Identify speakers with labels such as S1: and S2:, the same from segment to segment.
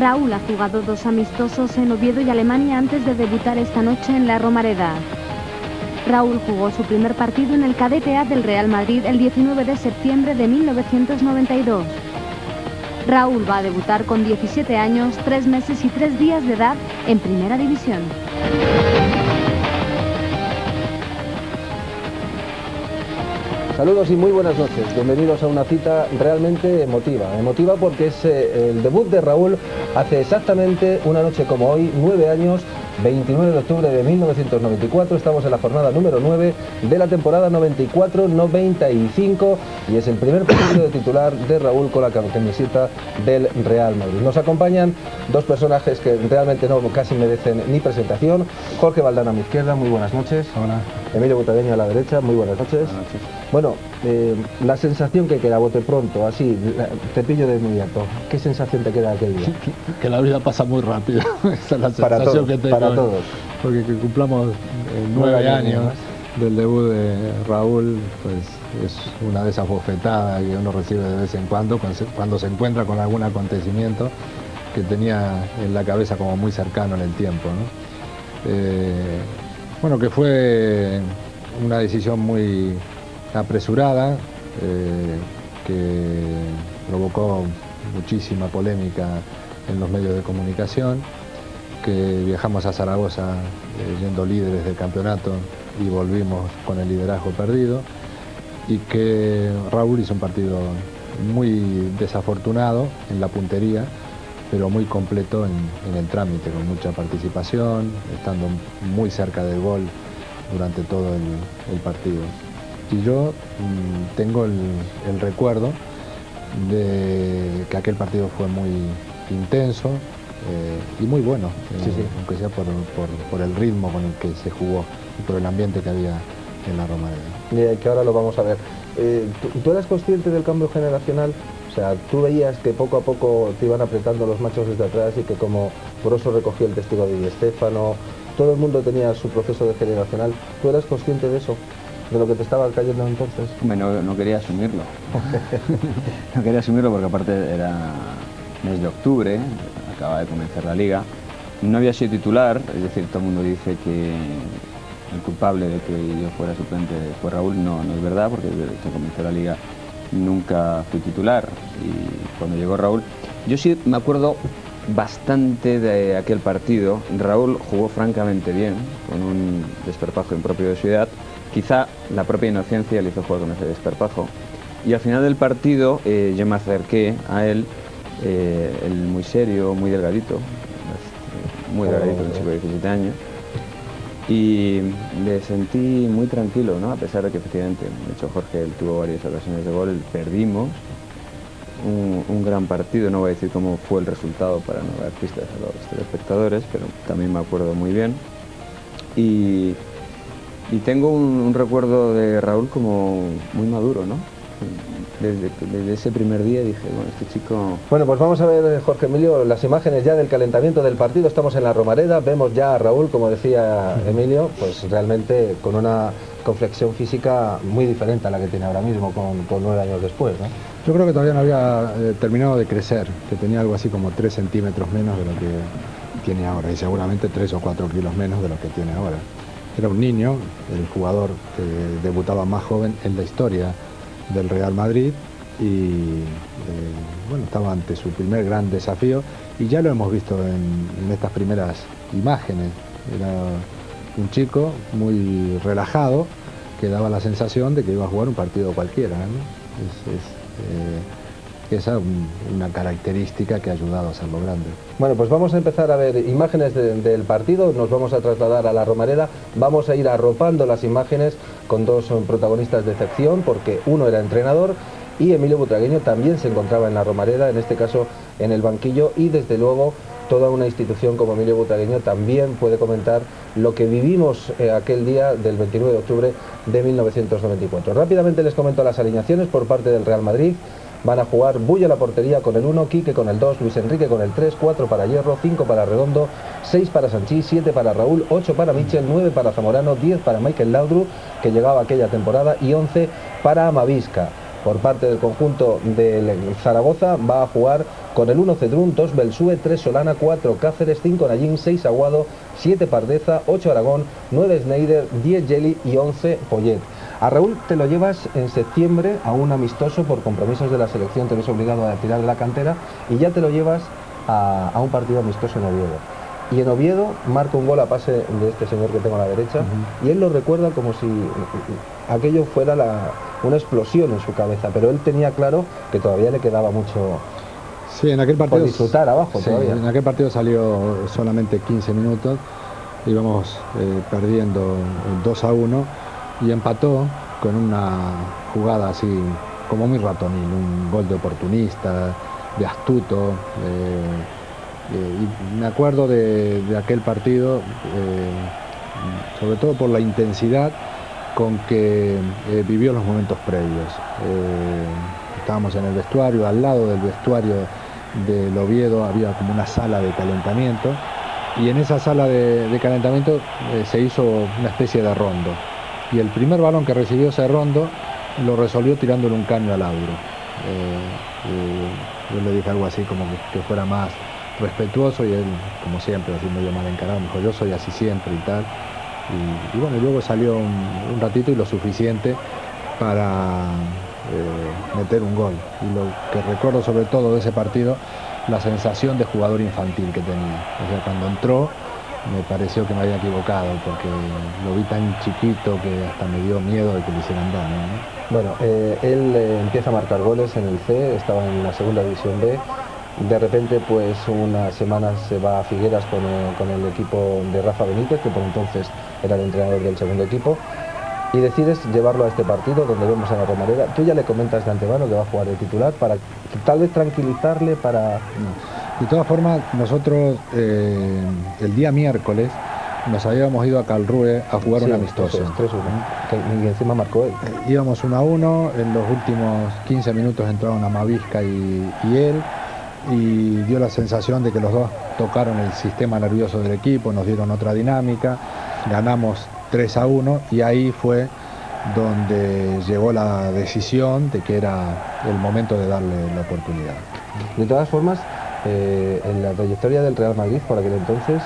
S1: Raúl ha jugado 2 amistosos en Oviedo y Alemania antes de debutar esta noche en la Romareda. Raúl jugó su primer partido en el cadete A del Real Madrid el 19 de septiembre de 1992. Raúl va a debutar con 17 años, 3 meses y 3 días de edad en Primera División.
S2: Saludos y muy buenas noches, bienvenidos a una cita realmente emotiva porque es el debut de Raúl hace exactamente una noche como hoy, 9 años, 29 de octubre de 1994, estamos en la jornada número 9 de la temporada 94-95 y es el primer partido de titular de Raúl con la camiseta del Real Madrid. Nos acompañan dos personajes que realmente no casi merecen ni presentación. Jorge Valdán a mi izquierda, muy buenas noches.
S3: Hola.
S2: Emilio Butragueño a la derecha, muy buenas noches.
S3: Buenas noches.
S2: Bueno, la sensación que queda, bote pronto, así, te pillo de inmediato. ¿Qué sensación te queda aquel día?
S3: Que la vida pasa muy rápido. Esa es la
S2: Para
S3: sensación
S2: todos,
S3: que tengo.
S2: para todos.
S3: Porque que cumplamos 9 años del debut de Raúl, pues es una de esas bofetadas que uno recibe de vez en cuando se encuentra con algún acontecimiento que tenía en la cabeza como muy cercano en el tiempo, ¿no? Bueno, que fue una decisión muy apresurada, que provocó muchísima polémica en los medios de comunicación, que viajamos a Zaragoza yendo líderes del campeonato y volvimos con el liderazgo perdido, y que Raúl hizo un partido muy desafortunado en la puntería, pero muy completo en el trámite, con mucha participación, estando muy cerca del gol durante todo el partido. Y yo tengo el recuerdo de que aquel partido fue muy intenso y muy bueno, aunque sea por el ritmo con el que se jugó y por el ambiente que había en la Romareda.
S2: Que ahora lo vamos a ver. ¿Tú eras consciente del cambio generacional? O sea, tú veías que poco a poco te iban apretando los machos desde atrás y que como Broso recogió el testigo de Di Stéfano, todo el mundo tenía su proceso de generacional. ¿Tú eras consciente de eso? ¿De lo que te estaba cayendo entonces?
S4: No quería asumirlo. No quería asumirlo porque aparte era mes de octubre, acaba de comenzar la liga. No había sido titular, es decir, todo el mundo dice que el culpable de que yo fuera suplente fue Raúl. No es verdad, porque desde que comenzó la liga nunca fui titular. Y cuando llegó Raúl, yo sí me acuerdo bastante de aquel partido. Raúl jugó francamente bien, con un desparpajo impropio de su edad. Quizá la propia inocencia le hizo jugar con ese desparpajo. Y al final del partido yo me acerqué a él, él muy serio, muy delgadito, un chico de 17 años, y le sentí muy tranquilo, ¿no? A pesar de que efectivamente, de hecho Jorge, él tuvo varias ocasiones de gol, perdimos un gran partido. No voy a decir cómo fue el resultado para no dar pistas a los telespectadores, pero también me acuerdo muy bien. Y tengo un recuerdo de Raúl como muy maduro, ¿no? Desde ese primer día dije, bueno, este chico...
S2: Bueno, pues vamos a ver, Jorge Emilio, las imágenes ya del calentamiento del partido. Estamos en la Romareda, vemos ya a Raúl, como decía Emilio, pues realmente con una complexión física muy diferente a la que tiene ahora mismo, con 9 años después, ¿no?
S3: Yo creo que todavía no había terminado de crecer, que tenía algo así como 3 centímetros menos de lo que tiene ahora, y seguramente 3 o 4 kilos menos de lo que tiene ahora. Era un niño, el jugador que debutaba más joven en la historia del Real Madrid, y bueno, estaba ante su primer gran desafío, y ya lo hemos visto en estas primeras imágenes. Era un chico muy relajado, que daba la sensación de que iba a jugar un partido cualquiera, ¿no? Esa es una característica que ha ayudado a hacerlo grande.
S2: Bueno, pues vamos a empezar a ver imágenes del partido, nos vamos a trasladar a la Romareda, vamos a ir arropando las imágenes con dos protagonistas de excepción, porque uno era entrenador y Emilio Butragueño también se encontraba en la Romareda, en este caso en el banquillo, y desde luego toda una institución como Emilio Butragueño también puede comentar lo que vivimos aquel día del 29 de octubre de 1994. Rápidamente les comento las alineaciones por parte del Real Madrid. Van a jugar Bulla a la portería con el 1, Quique con el 2, Luis Enrique con el 3, 4 para Hierro, 5 para Redondo, 6 para Sanchís, 7 para Raúl, 8 para Michel, 9 para Zamorano, 10 para Michael Laudrup, que llegaba aquella temporada, y 11 para Amavisca. Por parte del conjunto del Zaragoza va a jugar con el 1 Cedrún, 2 Belsúe, 3 Solana, 4 Cáceres, 5 Nallín, 6 Aguado, 7 Pardeza, 8 Aragón, 9 Schneider, 10 Jelly y 11 Poyet. A Raúl te lo llevas en septiembre a un amistoso por compromisos de la selección, te ves obligado a tirar de la cantera y ya te lo llevas a un partido amistoso en Oviedo. Y en Oviedo marca un gol a pase de este señor que tengo a la derecha, y él lo recuerda como si aquello fuera una explosión en su cabeza, pero él tenía claro que todavía le quedaba mucho
S3: sí, en aquel partido,
S2: por disfrutar abajo
S3: sí,
S2: todavía.
S3: En aquel partido salió solamente 15 minutos, íbamos perdiendo 2-1 y empató con una jugada así como muy ratonil, un gol de oportunista, de astuto. Y me acuerdo de aquel partido, sobre todo por la intensidad con que vivió los momentos previos. Estábamos en el vestuario, al lado del vestuario del Oviedo había como una sala de calentamiento, y en esa sala de calentamiento se hizo una especie de rondo, y el primer balón que recibió ese rondo lo resolvió tirándole un caño al Auro. Yo le dije algo así como que fuera más respetuoso, y él, como siempre, así medio mal encarado, me dijo: yo soy así siempre y tal. Y bueno, luego salió un ratito y lo suficiente para meter un gol. Y lo que recuerdo sobre todo de ese partido, la sensación de jugador infantil que tenía. O sea, cuando entró me pareció que me había equivocado, porque lo vi tan chiquito que hasta me dio miedo de que le hicieran daño, ¿no?
S2: Bueno, él empieza a marcar goles en el C, estaba en la segunda división B. De repente, pues unas semanas se va a Figueras con el equipo de Rafa Benítez, que por entonces era el entrenador del segundo equipo, y decides llevarlo a este partido donde vemos a la Romareda. Tú ya le comentas de antemano que va a jugar de titular para tal vez tranquilizarle, para...
S3: De todas formas, nosotros el día miércoles nos habíamos ido a Calrue a jugar un amistoso.
S2: 3-1, y encima marcó él.
S3: Íbamos 1-1, en los últimos 15 minutos entraron Amavisca y él, y dio la sensación de que los dos tocaron el sistema nervioso del equipo, nos dieron otra dinámica, ganamos 3-1, y ahí fue donde llegó la decisión de que era el momento de darle la oportunidad.
S2: De todas formas, en la trayectoria del Real Madrid por aquel entonces,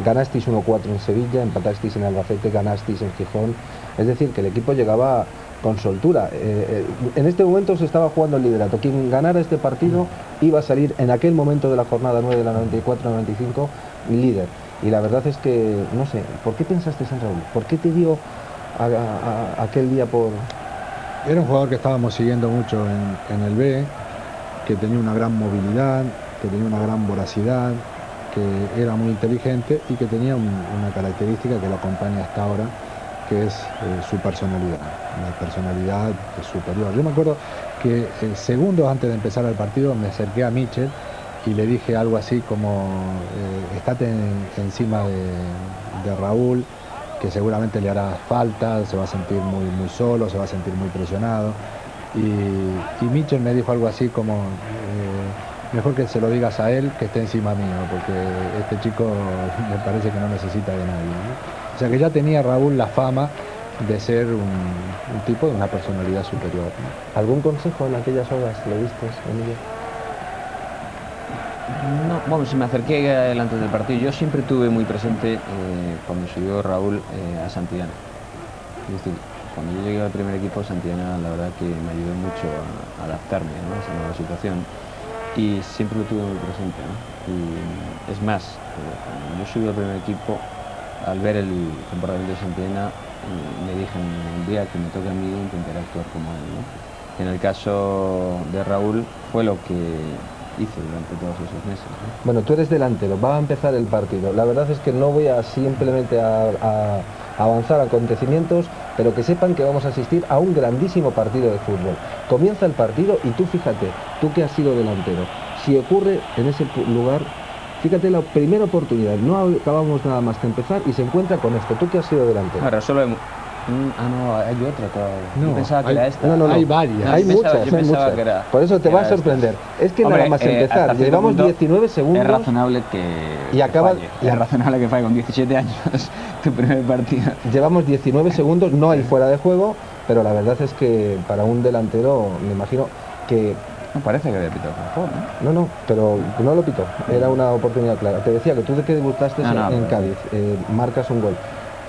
S2: ganasteis 1-4 en Sevilla, empatasteis en Albacete, ganasteis en Gijón, es decir, que el equipo llegaba con soltura. En este momento se estaba jugando el liderato. Quien ganara este partido iba a salir en aquel momento de la jornada 9 de la 94-95 líder. Y la verdad es que, no sé, ¿por qué pensaste en Raúl? ¿Por qué te dio aquel día por...?
S3: Era un jugador que estábamos siguiendo mucho en el B, que tenía una gran movilidad, que tenía una gran voracidad, que era muy inteligente y que tenía una característica que lo acompaña hasta ahora, que es su personalidad, una personalidad superior. Yo me acuerdo que segundos antes de empezar el partido me acerqué a Michel y le dije algo así como: estate encima de Raúl, que seguramente le hará falta, se va a sentir muy, muy solo, se va a sentir muy presionado. Y Michel me dijo algo así como: mejor que se lo digas a él que esté encima mío, porque este chico me parece que no necesita de nadie, ¿no? O sea que ya tenía Raúl la fama de ser un tipo de una personalidad superior, ¿no?
S2: ¿Algún consejo en aquellas horas le diste, Emilio?
S4: No, bueno, si me acerqué antes del partido, yo siempre tuve muy presente cuando subió Raúl a Santillana. Es decir, cuando yo llegué al primer equipo, Santillana, la verdad que me ayudó mucho a adaptarme, ¿no?, a esa nueva situación, y siempre lo tuve muy presente, ¿no? Y es más, cuando yo subí al primer equipo, al ver el comportamiento de Santillana, me dije un día que me toque a mí intentar actuar como él, ¿no? En el caso de Raúl fue lo que hice durante todos esos meses, ¿no?
S2: Bueno, tú eres delantero, va a empezar el partido. La verdad es que no voy a simplemente a avanzar acontecimientos, pero que sepan que vamos a asistir a un grandísimo partido de fútbol. Comienza el partido y tú fíjate, tú que has sido delantero, si ocurre en ese lugar, fíjate la primera oportunidad, no acabamos nada más que empezar y se encuentra con esto, tú que has sido delantero.
S4: Ahora solo no, hay otra todavía.
S3: No,
S4: yo pensaba que era esta.
S2: No.
S3: Hay varias.
S2: Hay muchas, hay muchas. Por eso te va a sorprender. Es que nada más empezar, llevamos 19 segundos.
S4: Es razonable que falle. Es razonable que falle con 17 años tu primer partido.
S2: Llevamos 19 segundos, no hay fuera de juego, pero la verdad es que para un delantero, me imagino que
S4: No parece que había pitado Fútbol, ¿no?
S2: No, pero no lo pitó, era una oportunidad clara. Te decía que tú de que debutaste en Cádiz, marcas un gol.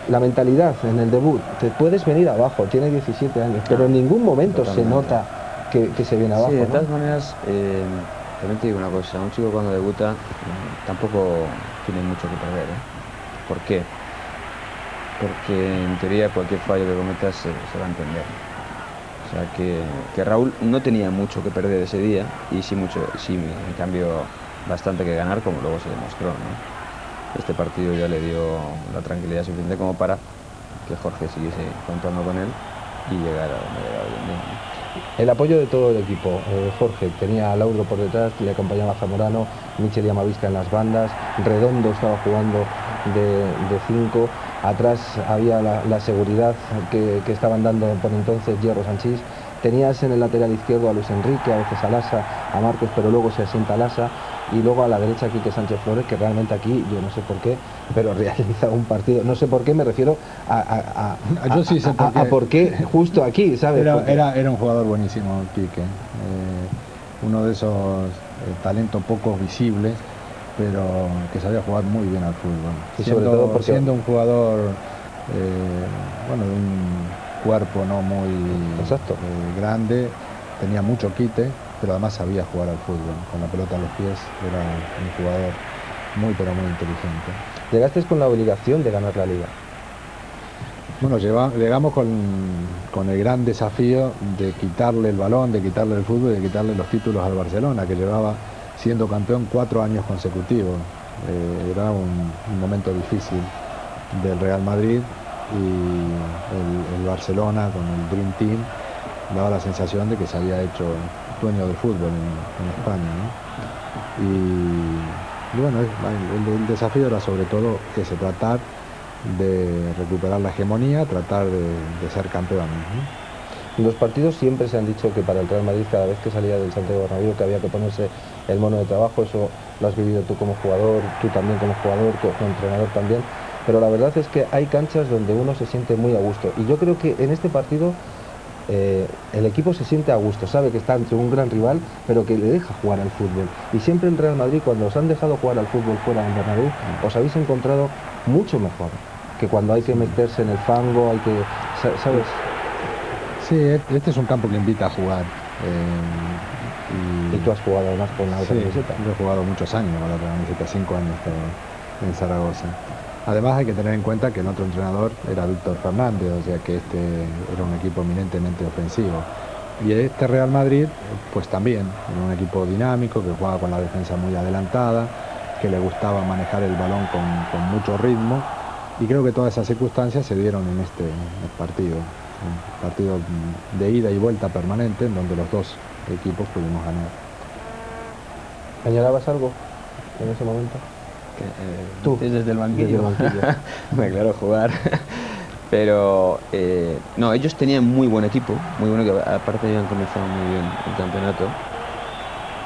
S2: La mentalidad en el debut, te puedes venir abajo, tiene 17 años, pero en ningún momento se nota que se viene abajo.
S4: Sí, de
S2: ¿no?
S4: todas maneras, también te digo una cosa, un chico cuando debuta tampoco tiene mucho que perder, ¿eh? ¿Por qué? Porque en teoría cualquier fallo que cometas se va a entender. O sea que Raúl no tenía mucho que perder ese día y sí, en cambio bastante que ganar, como luego se demostró, ¿no? Este partido ya le dio la tranquilidad suficiente como para que Jorge siguiese contando con él y llegar a donde llegaba hoy en día, ¿no?
S2: El apoyo de todo el equipo. Jorge tenía a Lauro por detrás, le acompañaba Zamorano, Michel y Amavisca en las bandas, Redondo estaba jugando de 5, atrás había la seguridad que estaban dando por entonces Hierro Sanchís. Tenías en el lateral izquierdo a Luis Enrique, a veces a Lasa, a Marcos, pero luego se asienta Lasa, y luego a la derecha Quique Sánchez Flores, que realmente aquí, yo no sé por qué, pero realiza un partido, no sé por qué, me refiero
S3: yo sí sé por qué.
S2: a por qué justo aquí, ¿sabes?
S3: Era un jugador buenísimo, Quique, uno de esos talentos pocos visibles, pero que sabía jugar muy bien al fútbol.
S2: Y sobre todo porque
S3: siendo un jugador, de un cuerpo no muy grande, tenía mucho quite, pero además sabía jugar al fútbol, con la pelota a los pies, era un jugador muy pero muy inteligente.
S2: ¿Llegaste con la obligación de ganar la Liga?
S3: Bueno, llegamos con el gran desafío de quitarle el balón, de quitarle el fútbol y de quitarle los títulos al Barcelona, que llevaba siendo campeón 4 años consecutivos. Era un momento difícil del Real Madrid, y el Barcelona con el Dream Team daba la sensación de que se había hecho dueño del fútbol en España, ¿no? Y bueno, el desafío era sobre todo tratar de recuperar la hegemonía, tratar de ser campeones, ¿no?
S2: Los partidos siempre se han dicho que para el Real Madrid, cada vez que salía del Santiago Bernabéu, que había que ponerse el mono de trabajo. Eso lo has vivido tú como jugador, tú también como jugador, como entrenador también. Pero la verdad es que hay canchas donde uno se siente muy a gusto. Y yo creo que en este partido el equipo se siente a gusto, sabe que está ante un gran rival, pero que le deja jugar al fútbol. Y siempre el Real Madrid, cuando os han dejado jugar al fútbol fuera del Bernabéu, os habéis encontrado mucho mejor que cuando hay que meterse en el fango, hay que, ¿sabes?
S3: Sí, este es un campo que invita a jugar.
S2: Y tú has jugado además con la otra camiseta.
S3: Yo he jugado muchos años con la otra camiseta, 5 años en Zaragoza. Además hay que tener en cuenta que el otro entrenador era Víctor Fernández, o sea que este era un equipo eminentemente ofensivo. Y este Real Madrid, pues también, era un equipo dinámico, que jugaba con la defensa muy adelantada, que le gustaba manejar el balón con mucho ritmo, y creo que todas esas circunstancias se dieron en este partido. Un partido de ida y vuelta permanente, en donde los dos equipos pudimos ganar.
S2: ¿Añorabas algo en ese momento?
S4: Tú, desde el banquillo. Me claro, jugar. Pero no, ellos tenían muy buen equipo, muy bueno, que aparte habían comenzado muy bien el campeonato,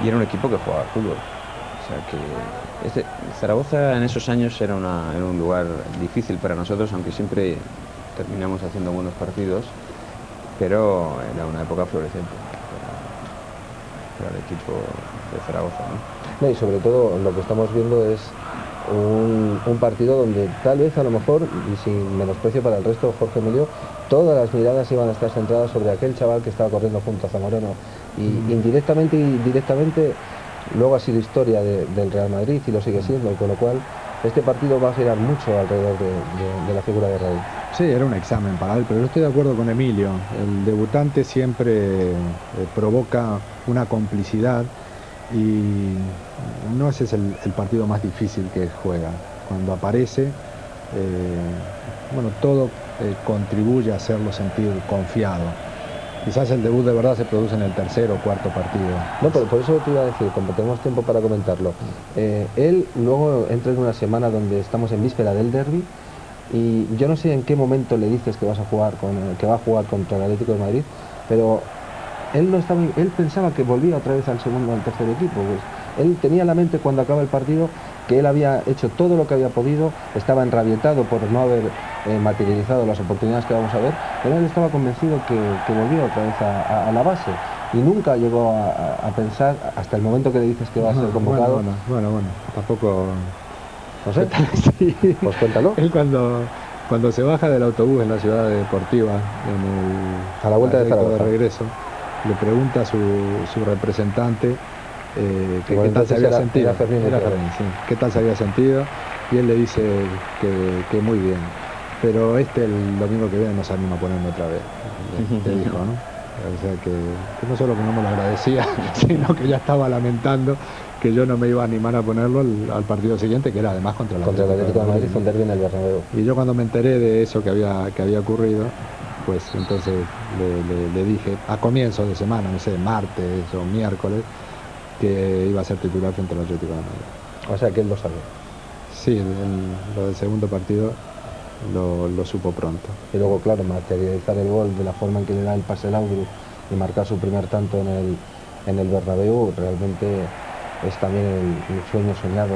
S4: y era un equipo que jugaba al fútbol. O sea que Zaragoza en esos años era un lugar difícil para nosotros, aunque siempre terminamos haciendo buenos partidos, pero era una época floreciente para el equipo de Zaragoza, ¿no?
S2: No, y sobre todo lo que estamos viendo es un partido donde tal vez a lo mejor, y sin menosprecio para el resto, Jorge Emilio, todas las miradas iban a estar centradas sobre aquel chaval que estaba corriendo junto a Zamorano, y indirectamente y directamente luego ha sido historia del Real Madrid y lo sigue siendo, y con lo cual este partido va a girar mucho alrededor de la figura de Raúl.
S3: Sí, era un examen para él, pero yo estoy de acuerdo con Emilio. El debutante siempre provoca una complicidad, y no ese es el partido más difícil que juega. Cuando aparece, bueno, todo contribuye a hacerlo sentir confiado. Quizás el debut de verdad se produce en el tercer o cuarto partido.
S2: No, pero por eso te iba a decir, como tenemos tiempo para comentarlo, él luego entra en una semana donde estamos en víspera del derbi, y yo no sé en qué momento le dices que va a jugar contra el Atlético de Madrid, pero él pensaba que volvía otra vez al segundo o al tercer equipo. Pues él tenía en la mente cuando acaba el partido que él había hecho todo lo que había podido, estaba enrabietado por no haber materializado las oportunidades que vamos a ver, pero él estaba convencido que volvía otra vez a la base. y nunca llegó a pensar, hasta el momento que le dices que va a ser convocado.
S3: Bueno, tampoco...
S2: No sé,
S3: sí.
S2: Pues cuéntalo.
S3: Él cuando se baja del autobús en la ciudad deportiva,
S2: a la vuelta de
S3: Zaragoza, de regreso, le pregunta a su representante qué tal se había sentido. Era Fermín, sí. ¿Qué tal se había sentido? Y él le dice que muy bien. Pero el domingo que viene nos anima a ponerme otra vez. Le dijo, ¿no? O sea que no solo que no me lo agradecía, sino que ya estaba lamentando que yo no me iba a animar a ponerlo al partido siguiente, que era además contra el
S2: Atlético de Madrid, un derbi en el Bernabéu.
S3: Y yo cuando me enteré de eso que había ocurrido, pues entonces le dije a comienzos de semana, no sé, martes o miércoles, que iba a ser titular frente al Atlético de Madrid.
S2: O sea que él lo sabía.
S3: Sí, lo del segundo partido lo supo pronto.
S2: Y luego, claro, materializar el gol de la forma en que le da el pase al Audrey y marcar su primer tanto en el Bernabéu, realmente es también el sueño soñado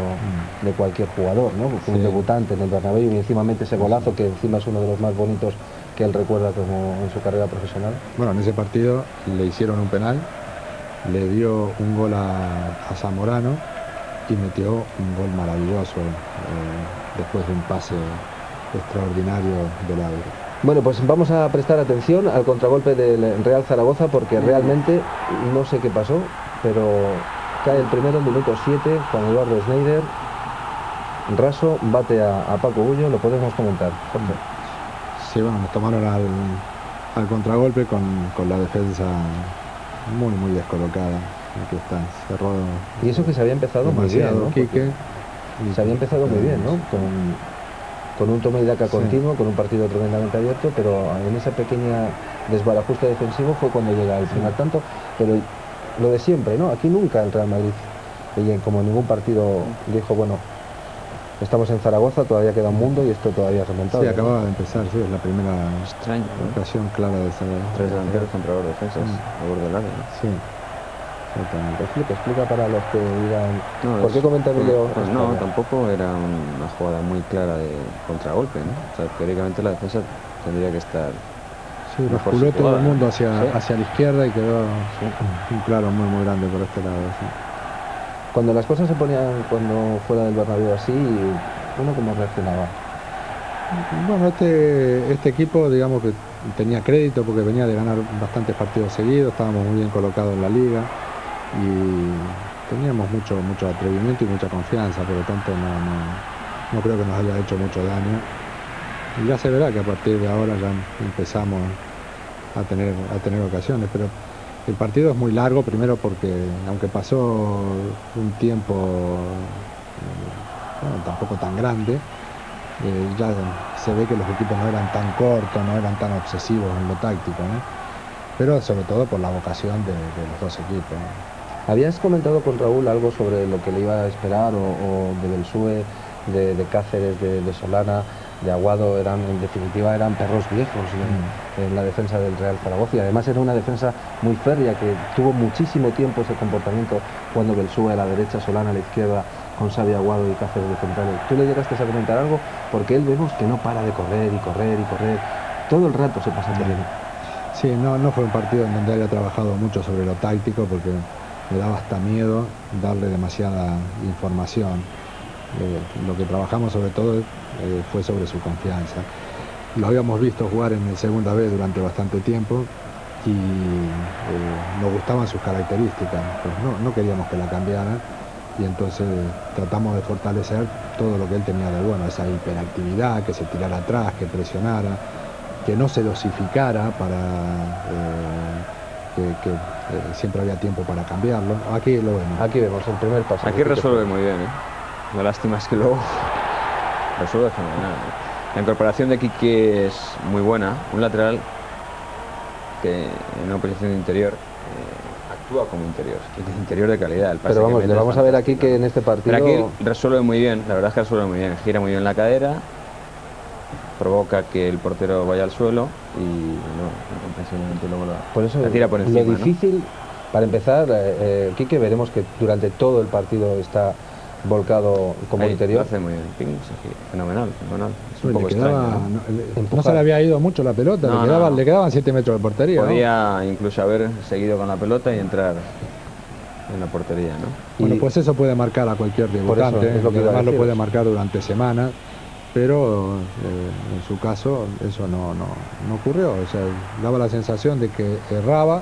S2: de cualquier jugador, ¿no? Porque un debutante en el Bernabéu y encima mete ese golazo que encima es uno de los más bonitos que él recuerda como en su carrera profesional.
S3: Bueno, en ese partido le hicieron un penal, le dio un gol a Zamorano y metió un gol maravilloso después de un pase extraordinario del Audrey.
S2: Bueno, pues vamos a prestar atención al contragolpe del Real Zaragoza porque realmente no sé qué pasó, pero cae el primero, minuto 7, Juan Eduardo Schneider, raso, bate a Paco Bullo, lo podemos comentar, Jorge.
S3: Sí, bueno, nos tomaron al contragolpe con la defensa muy descolocada. Aquí está, cerró.
S2: Y eso que se había empezado muy bien, ¿no?
S3: Quique,
S2: se había empezado muy bien, ¿no? Con un toma y daca continuo, con un partido tremendamente abierto, pero en esa pequeña desbarajuste defensivo fue cuando llega el primer tanto, pero lo de siempre, ¿no? Aquí nunca el Real Madrid, como en ningún partido, dijo, bueno, estamos en Zaragoza, todavía queda un mundo y esto todavía es remontable.
S3: Sí, acababa de empezar, sí, es la primera ocasión clara de Zaragoza.
S4: 3 delanteros contra 2 defensas, a borde del área, ¿no?
S3: Sí.
S2: Explica para los que digan, ¿por qué comenta Emilio?
S4: Pues no, tampoco era una jugada muy clara de contragolpe, ¿no? O sea, teóricamente la defensa tendría que estar...
S3: Sí, lo jugó todo el mundo hacia la izquierda y quedó un claro muy grande por este lado. Sí.
S2: Cuando las cosas se ponían cuando fuera del Bernabéu así, ¿uno cómo reaccionaba?
S3: Bueno, este equipo, digamos que tenía crédito porque venía de ganar bastantes partidos seguidos, estábamos muy bien colocados en la liga y teníamos mucho atrevimiento y mucha confianza, por lo tanto no creo que nos haya hecho mucho daño. Y ya se verá que a partir de ahora ya empezamos a tener ocasiones, pero el partido es muy largo, primero porque aunque pasó un tiempo tampoco tan grande, ya se ve que los equipos no eran tan cortos, no eran tan obsesivos en lo táctico, ¿no? Pero sobre todo por la vocación de los dos equipos, ¿no?
S2: ¿Habías comentado con Raúl algo sobre lo que le iba a esperar o de Belsúe, de Cáceres, de Solana, de Aguado? En definitiva eran perros viejos en la defensa del Real Zaragoza y además era una defensa muy férrea que tuvo muchísimo tiempo ese comportamiento cuando Belsúe a la derecha, Solana a la izquierda, con Xavi Aguado y Cáceres de centrales. ¿Tú le llegaste a comentar algo? Porque él vemos que no para de correr, todo el rato se pasa corriendo.
S3: Sí, no fue un partido en donde haya trabajado mucho sobre lo táctico porque me daba hasta miedo darle demasiada información. Lo que trabajamos sobre todo fue sobre su confianza. Lo habíamos visto jugar en el segunda vez durante bastante tiempo y nos gustaban sus características, pues no queríamos que la cambiaran y entonces tratamos de fortalecer todo lo que él tenía de bueno, esa hiperactividad, que se tirara atrás, que presionara, que no se dosificara para que siempre había tiempo para cambiarlo. Aquí lo vemos.
S2: Aquí vemos el primer paso.
S4: Aquí resuelve muy bien, ¿eh? La lástima es que luego resuelve fenomenal. La incorporación de Quique es muy buena. Un lateral que en una posición de interior actúa como interior de calidad.
S2: Pero vamos, le vamos a ver aquí que en este partido...
S4: Pero aquí resuelve muy bien, la verdad es que resuelve muy bien. Gira muy bien la cadera, provoca que el portero vaya al suelo y luego
S2: por eso
S4: la tira por encima.
S2: Lo difícil, ¿no? Para empezar, Quique, veremos que durante todo el partido está volcado como
S4: Ahí
S2: interior.
S4: lo hace muy bien. Ping, sí, fenomenal, fenomenal. Es un
S3: Le
S4: poco
S3: quedaba-
S4: extraño, ¿no?
S3: no
S2: Empujar.
S3: se le había ido mucho la pelota,
S4: No,
S3: le
S4: no.
S3: quedaban 7 metros de portería. ¿no?
S4: Podía incluso haber seguido con la pelota y entrar en la portería, ¿no?
S3: Bueno,
S2: Y-
S3: pues eso puede marcar a cualquier debutante,
S2: es lo que
S3: y
S2: iba a
S3: además lo puede
S2: deciros.
S3: marcar durante semanas, pero en su caso eso no ocurrió. O sea, daba la sensación de que erraba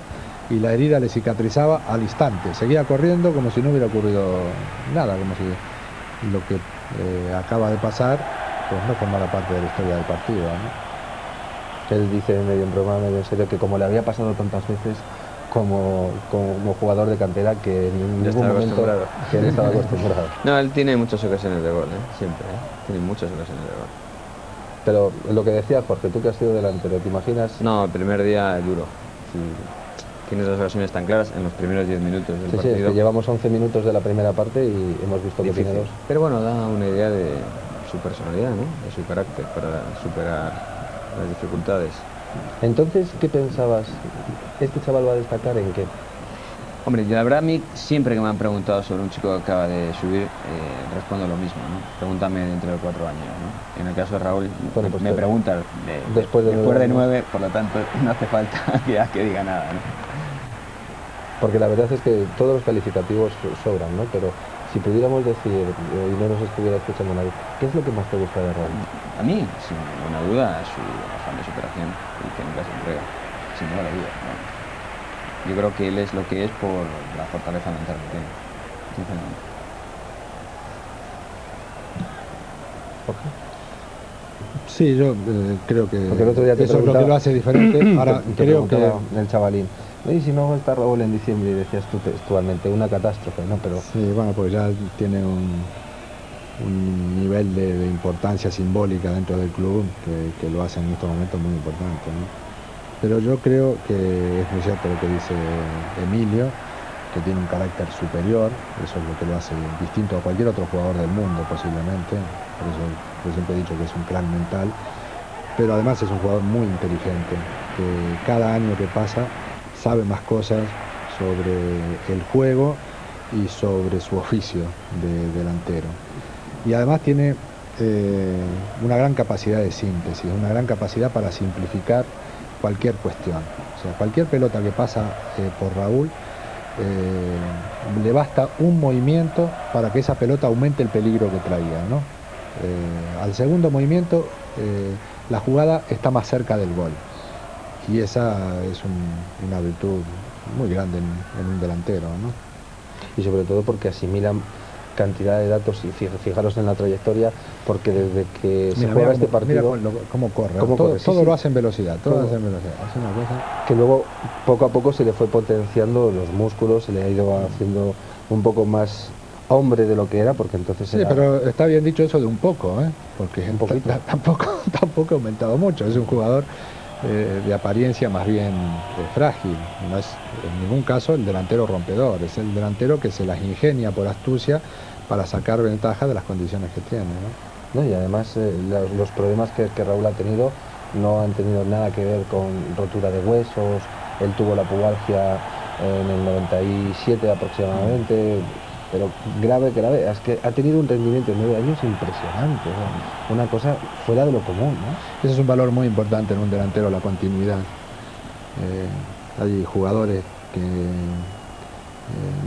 S3: y la herida le cicatrizaba al instante. Seguía corriendo como si no hubiera ocurrido nada, como si lo que acaba de pasar pues no formara parte de la historia del partido, ¿no?
S2: Él dice medio en broma, medio en serio, que como le había pasado tantas veces como jugador de cantera, que en ningún
S4: estaba
S2: momento
S4: acostumbrado.
S2: que él estaba acostumbrado.
S4: No, él tiene muchas ocasiones de gol, siempre, tiene muchas ocasiones de gol.
S2: Pero lo que decía Jorge, tú que has sido delantero, ¿te imaginas?
S4: No, el primer día es duro. Si tienes las ocasiones tan claras en los primeros 10 minutos del
S2: Sí, sí,
S4: partido.
S2: es que llevamos 11 minutos de la primera parte y hemos visto que
S4: difícil.
S2: tiene dos.
S4: Pero bueno, da una idea de su personalidad, ¿no? De su carácter para superar las dificultades.
S2: Entonces, ¿qué pensabas? ¿Este chaval va a destacar en qué?
S4: Hombre, yo la verdad a mí siempre que me han preguntado sobre un chico que acaba de subir, respondo lo mismo, ¿no? Pregúntame dentro de 4 años, ¿no? En el caso de Raúl,
S2: Bueno, pues
S4: me preguntas
S2: después de
S4: 9, por lo tanto no hace falta que diga nada, ¿no?
S2: Porque la verdad es que todos los calificativos sobran, ¿no? Pero si pudiéramos decir, y no nos estuviera escuchando nadie, ¿qué es lo que más te gusta de Raúl?
S4: A mí, sin ninguna duda, su afán de superación y que nunca se entrega, sin ninguna duda, ¿no? Yo creo que él es lo que es por la fortaleza mental que tiene, sinceramente.
S2: Jorge.
S3: Sí, yo creo que
S2: Porque el otro día te
S3: eso es lo que
S2: preguntaba-
S3: lo hace diferente. Ahora
S2: Te
S3: creo que
S2: preguntaba el chavalín, ¿y si no está Raúl en diciembre? Y decías tú textualmente, una catástrofe, ¿no? Pero
S3: sí, bueno, pues ya tiene un nivel de importancia simbólica dentro del club que lo hace en estos momentos muy importante, ¿no? Pero yo creo que es muy cierto lo que dice Emilio, que tiene un carácter superior, eso es lo que lo hace distinto a cualquier otro jugador del mundo posiblemente, por eso yo siempre he dicho que es un crack mental, pero además es un jugador muy inteligente, que cada año que pasa sabe más cosas sobre el juego y sobre su oficio de delantero. Y además tiene una gran capacidad de síntesis, una gran capacidad para simplificar cualquier cuestión. O sea, cualquier pelota que pasa por Raúl, le basta un movimiento para que esa pelota aumente el peligro que traía, ¿no? Al segundo movimiento, la jugada está más cerca del gol. Y esa es una virtud muy grande en un delantero, ¿no?
S2: y sobre todo porque asimilan cantidad de datos, y fijaros en la trayectoria, porque desde que se juega este partido,
S3: cómo corre.
S2: cómo
S3: todo
S2: corre, sí,
S3: todo
S2: sí.
S3: lo hace en velocidad, todo
S2: Todo.
S3: lo hace en velocidad. Es una cosa...
S2: que luego poco a poco se le fue potenciando los músculos, se le ha ido haciendo un poco más hombre de lo que era, porque entonces
S3: Sí,
S2: era...
S3: pero está bien dicho eso de un poco, ¿eh? Porque
S2: Un poquito.
S3: tampoco ha aumentado mucho. Es un jugador de apariencia más bien frágil. No es en ningún caso el delantero rompedor, es el delantero que se las ingenia por astucia para sacar ventaja de las condiciones que tiene, ¿no?
S2: ¿no? Y además los problemas que Raúl ha tenido no han tenido nada que ver con rotura de huesos. Él tuvo la pubalgia en el 97 aproximadamente, pero grave, es que ha tenido un rendimiento en 9 años impresionante, ¿no? Una cosa fuera de lo común, ¿no?
S3: Ese es un valor muy importante en un delantero, la continuidad. Hay jugadores que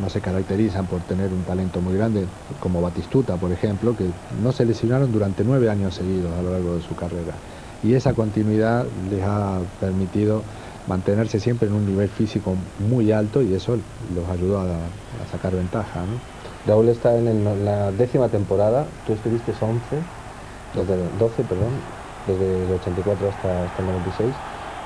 S3: no se caracterizan por tener un talento muy grande, como Batistuta, por ejemplo, que no se lesionaron durante 9 años seguidos a lo largo de su carrera. Y esa continuidad les ha permitido mantenerse siempre en un nivel físico muy alto y eso los ayudó a sacar ventaja, ¿no?
S2: Raúl está en la 10ª temporada, tú estuviste 12, desde el 84 hasta el 96,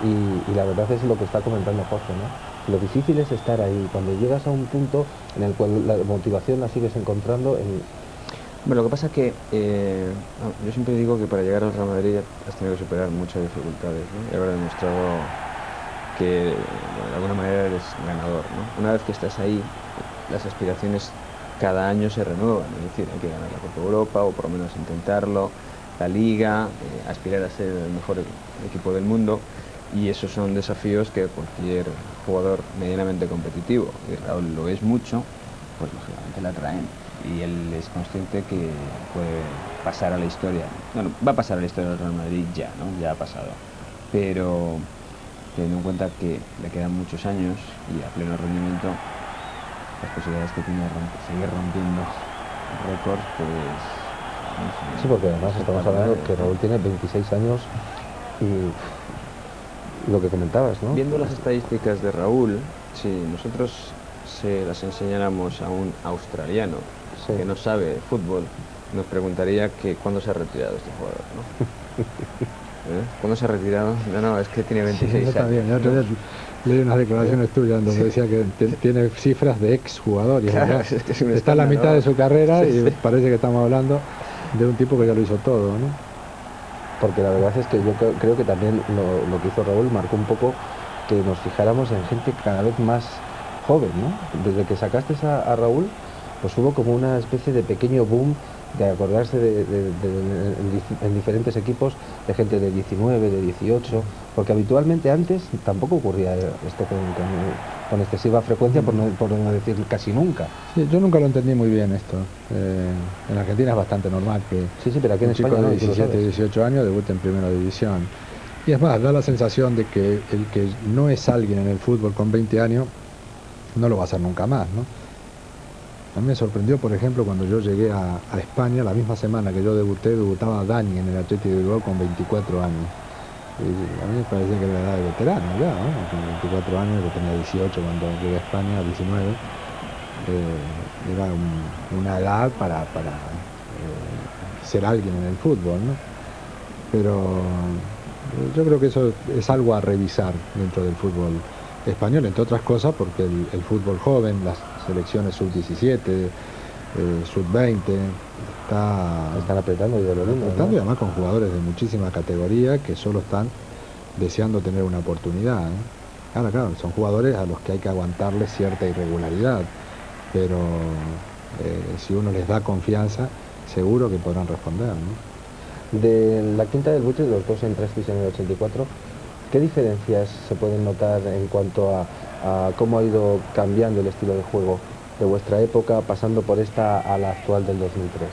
S2: y la verdad es lo que está comentando Jorge, ¿no? Lo difícil es estar ahí, cuando llegas a un punto en el cual la motivación la sigues encontrando en...
S4: Bueno, lo que pasa es que yo siempre digo que para llegar al Real Madrid has tenido que superar muchas dificultades, ¿no? Y haber demostrado que bueno, de alguna manera eres ganador, ¿no? Una vez que estás ahí, las aspiraciones cada año se renuevan, es decir, hay que ganar la Copa de Europa o por lo menos intentarlo, la Liga, aspirar a ser el mejor equipo del mundo, y esos son desafíos que cualquier jugador medianamente competitivo, y Raúl lo es mucho, pues lógicamente le atraen. y él es consciente que puede pasar a la historia. Bueno, va a pasar a la historia del Real Madrid ya, ¿no? Ya ha pasado. Pero teniendo en cuenta que le quedan muchos años y a pleno rendimiento, las posibilidades que tiene de seguir rompiendo récords, pues... no sé,
S2: Sí, porque además estamos hablando que Raúl tiene 26 años y lo que comentabas, ¿no?
S5: Viendo las estadísticas de Raúl, si nosotros se las enseñáramos a un australiano
S2: Sí.
S5: que no sabe de fútbol, nos preguntaría que cuándo se ha retirado este jugador, ¿no? ¿Eh? ¿Cuándo se ha retirado? No, es que tiene 26
S3: Yo
S5: años.
S3: también, el otro día leí unas declaraciones tuyas donde decía que tiene cifras de exjugador y
S5: Claro,
S3: es
S5: es que es un
S3: está a la
S5: escándalo.
S3: mitad de su carrera
S5: Sí,
S3: y
S5: sí.
S3: parece que estamos hablando de un tipo que ya lo hizo todo, ¿no?
S2: Porque la verdad es que yo creo que también lo que hizo Raúl marcó un poco que nos fijáramos en gente cada vez más joven, ¿no? Desde que sacaste a Raúl, pues hubo como una especie de pequeño boom de acordarse en diferentes equipos de gente de 19, de 18, porque habitualmente antes tampoco ocurría esto con excesiva frecuencia, por no decir casi nunca.
S3: Sí, yo nunca lo entendí muy bien esto. En Argentina es bastante normal que
S2: Sí, pero aquí en
S3: un chico
S2: España
S3: de
S2: no, tú lo
S3: 17,
S2: sabes.
S3: 18 años debute en primera división. Y es más, da la sensación de que el que no es alguien en el fútbol con 20 años no lo va a hacer nunca más, ¿no? A mí me sorprendió, por ejemplo, cuando yo llegué a España, la misma semana que yo debutaba Dani en el Athletic de Bilbao con 24 años. Y a mí me parecía que era la edad de veterano ya, ¿no? Con 24 años, yo tenía 18 cuando llegué a España, 19. Era una edad para ser alguien en el fútbol, ¿no? Pero yo creo que eso es algo a revisar dentro del fútbol español, entre otras cosas porque el fútbol joven, las selecciones sub-17, sub-20,
S2: Están apretando y de lo lindo,
S3: apretando, y
S2: ¿no?
S3: además con jugadores de muchísima categoría que solo están deseando tener una oportunidad, ¿no? Ahora, claro, son jugadores a los que hay que aguantarles cierta irregularidad, pero si uno les da confianza, seguro que podrán responder, ¿no?
S2: De la Quinta del Buitre, los dos entrasteis en el 84, ¿qué diferencias se pueden notar en cuanto a cómo ha ido cambiando el estilo de juego de vuestra época, pasando por esta a la actual del 2003?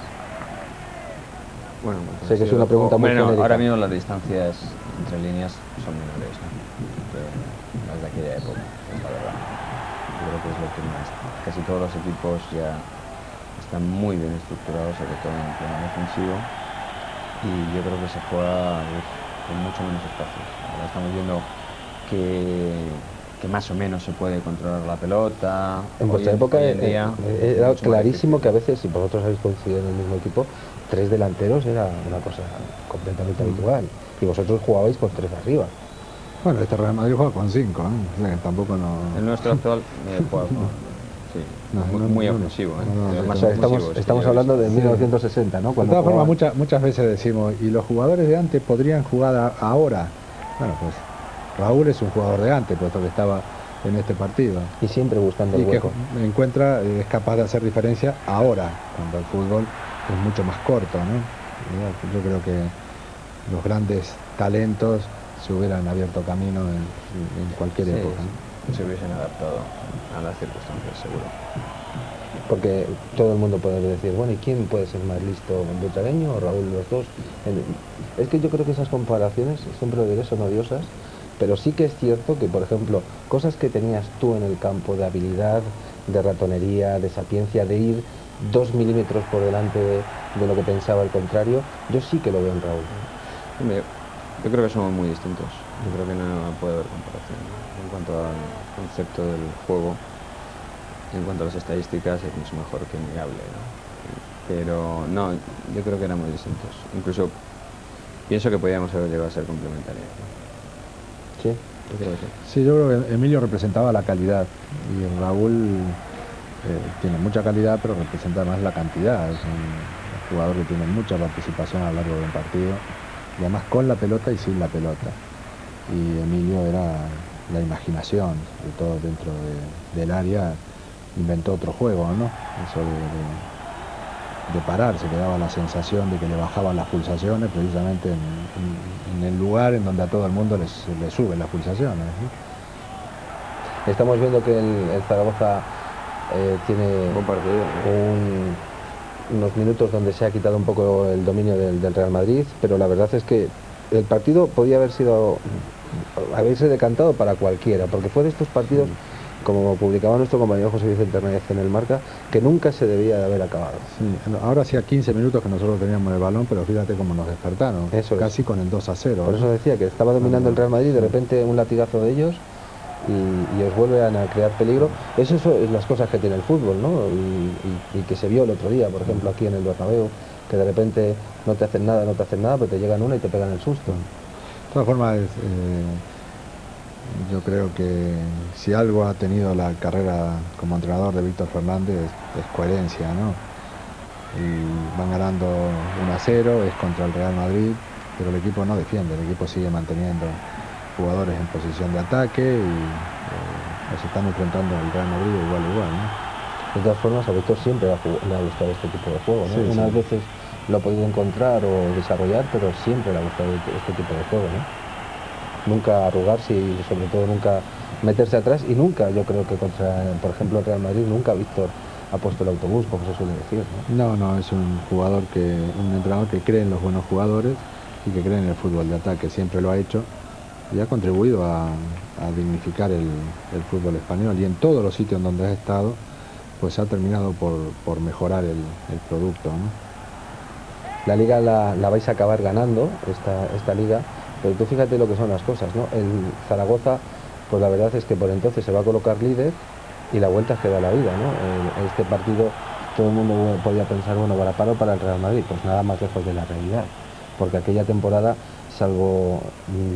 S5: Bueno,
S2: Sé que es una pregunta muy genérica.
S4: ahora mismo las distancias entre líneas son menores, ¿no? Pero las de aquella época, es la verdad. Yo creo que es lo que más... Casi todos los equipos ya están muy bien estructurados, sobre todo en el plano defensivo, y yo creo que se juega con mucho menos espacios. Ahora estamos viendo que más o menos se puede controlar la pelota.
S2: En vuestra época
S4: hoy en día,
S2: era
S4: mucho más
S2: clarísimo
S4: difícil.
S2: que a veces, si vosotros habéis coincidido en el mismo equipo, 3 delanteros era una cosa completamente habitual. Y vosotros jugabais con 3 arriba.
S3: Bueno, este Real Madrid juega con 5, ¿no? O sea que tampoco no...
S4: El nuestro actual juega con... Sí, muy ofensivo, ¿eh?
S3: no,
S2: O sea,
S4: Más ofensivo,
S2: estamos
S4: yo he
S2: hablando de
S3: Sí.
S2: 1960, ¿no?
S3: De
S2: Cuando
S3: todas formas,
S2: jugaban.
S3: muchas veces decimos, ¿y los jugadores de antes podrían jugar ahora? Bueno, pues Raúl es un jugador de antes, puesto que estaba en este partido.
S2: Y siempre buscando el
S3: Y que
S2: hueco.
S3: es capaz de hacer diferencia ahora, cuando el fútbol es mucho más corto, ¿no? Yo creo que los grandes talentos se hubieran abierto camino en cualquier
S4: Sí,
S3: época, ¿no?
S4: se hubiesen adaptado a las circunstancias, seguro.
S2: Porque todo el mundo puede decir, bueno, ¿y quién puede ser más listo, Butragueño o Raúl, los dos? Es que yo creo que esas comparaciones, siempre lo diré, son odiosas, pero sí que es cierto que, por ejemplo, cosas que tenías tú en el campo de habilidad, de ratonería, de sapiencia, de ir 2 milímetros por delante de lo que pensaba el contrario, yo sí que lo veo en Raúl.
S5: Hombre, yo creo que somos muy distintos. Yo creo que no puede haber comparación, ¿no? En cuanto al concepto del juego, en cuanto a las estadísticas, es mucho mejor que innegable, ¿no? Pero no, yo creo que éramos distintos. Incluso pienso que podíamos haber llegado a ser complementarios, ¿no?
S2: ¿Sí?
S5: Yo creo que sí.
S3: Sí, yo creo que Emilio representaba la calidad y Raúl tiene mucha calidad, pero representa más la cantidad. Es un jugador que tiene mucha participación a lo largo de un partido, y además con la pelota y sin la pelota. Y Emilio era la imaginación, sobre todo dentro del área, inventó otro juego, ¿no? Eso de pararse, que daba la sensación de que le bajaban las pulsaciones precisamente en el lugar en donde a todo el mundo le suben las pulsaciones, ¿no?
S2: Estamos viendo que el Zaragoza tiene
S5: Buen partido, ¿no?
S2: unos minutos donde se ha quitado un poco el dominio del Real Madrid, pero la verdad es que el partido podía haberse decantado para cualquiera, porque fue de estos partidos, como publicaba nuestro compañero José Vicente Hernández en el Marca, que nunca se debía de haber acabado.
S3: Sí, ahora hacía 15 minutos que nosotros teníamos el balón, pero fíjate cómo nos despertaron, casi con el 2-0.
S2: Por eso decía que estaba dominando el Real Madrid, de repente un latigazo de ellos y os vuelven a crear peligro. Eso es las cosas que tiene el fútbol, ¿no? Y que se vio el otro día, por ejemplo, aquí en el Bernabéu, que de repente no te hacen nada, pero te llegan una y te pegan el susto.
S3: De todas formas, yo creo que si algo ha tenido la carrera como entrenador de Víctor Fernández es coherencia, ¿no? Y van ganando 1-0, es contra el Real Madrid, pero el equipo no defiende, el equipo sigue manteniendo jugadores en posición de ataque y se están enfrentando al Real Madrid igual a igual, ¿no?
S2: De todas formas, a Víctor siempre le ha gustado este tipo de juego, ¿no?
S3: Sí,
S2: Unas veces lo ha podido encontrar o desarrollar, pero siempre le ha gustado este tipo de juego, ¿no? Nunca arrugarse y sobre todo nunca meterse atrás, y nunca, yo creo que contra, por ejemplo, el Real Madrid, nunca Víctor ha puesto el autobús, como se suele decir, ¿no?
S3: No, es un entrenador que cree en los buenos jugadores y que cree en el fútbol de ataque, siempre lo ha hecho y ha contribuido a dignificar el fútbol español, y en todos los sitios donde ha estado pues ha terminado por mejorar el producto, ¿no?
S2: La liga la vais a acabar ganando, esta liga, pero tú fíjate lo que son las cosas, ¿no? El Zaragoza, pues la verdad es que por entonces se va a colocar líder y la vuelta es que da la vida, ¿no? En este partido todo el mundo podía pensar, bueno, para el Real Madrid, pues nada más lejos de la realidad, porque aquella temporada, salvo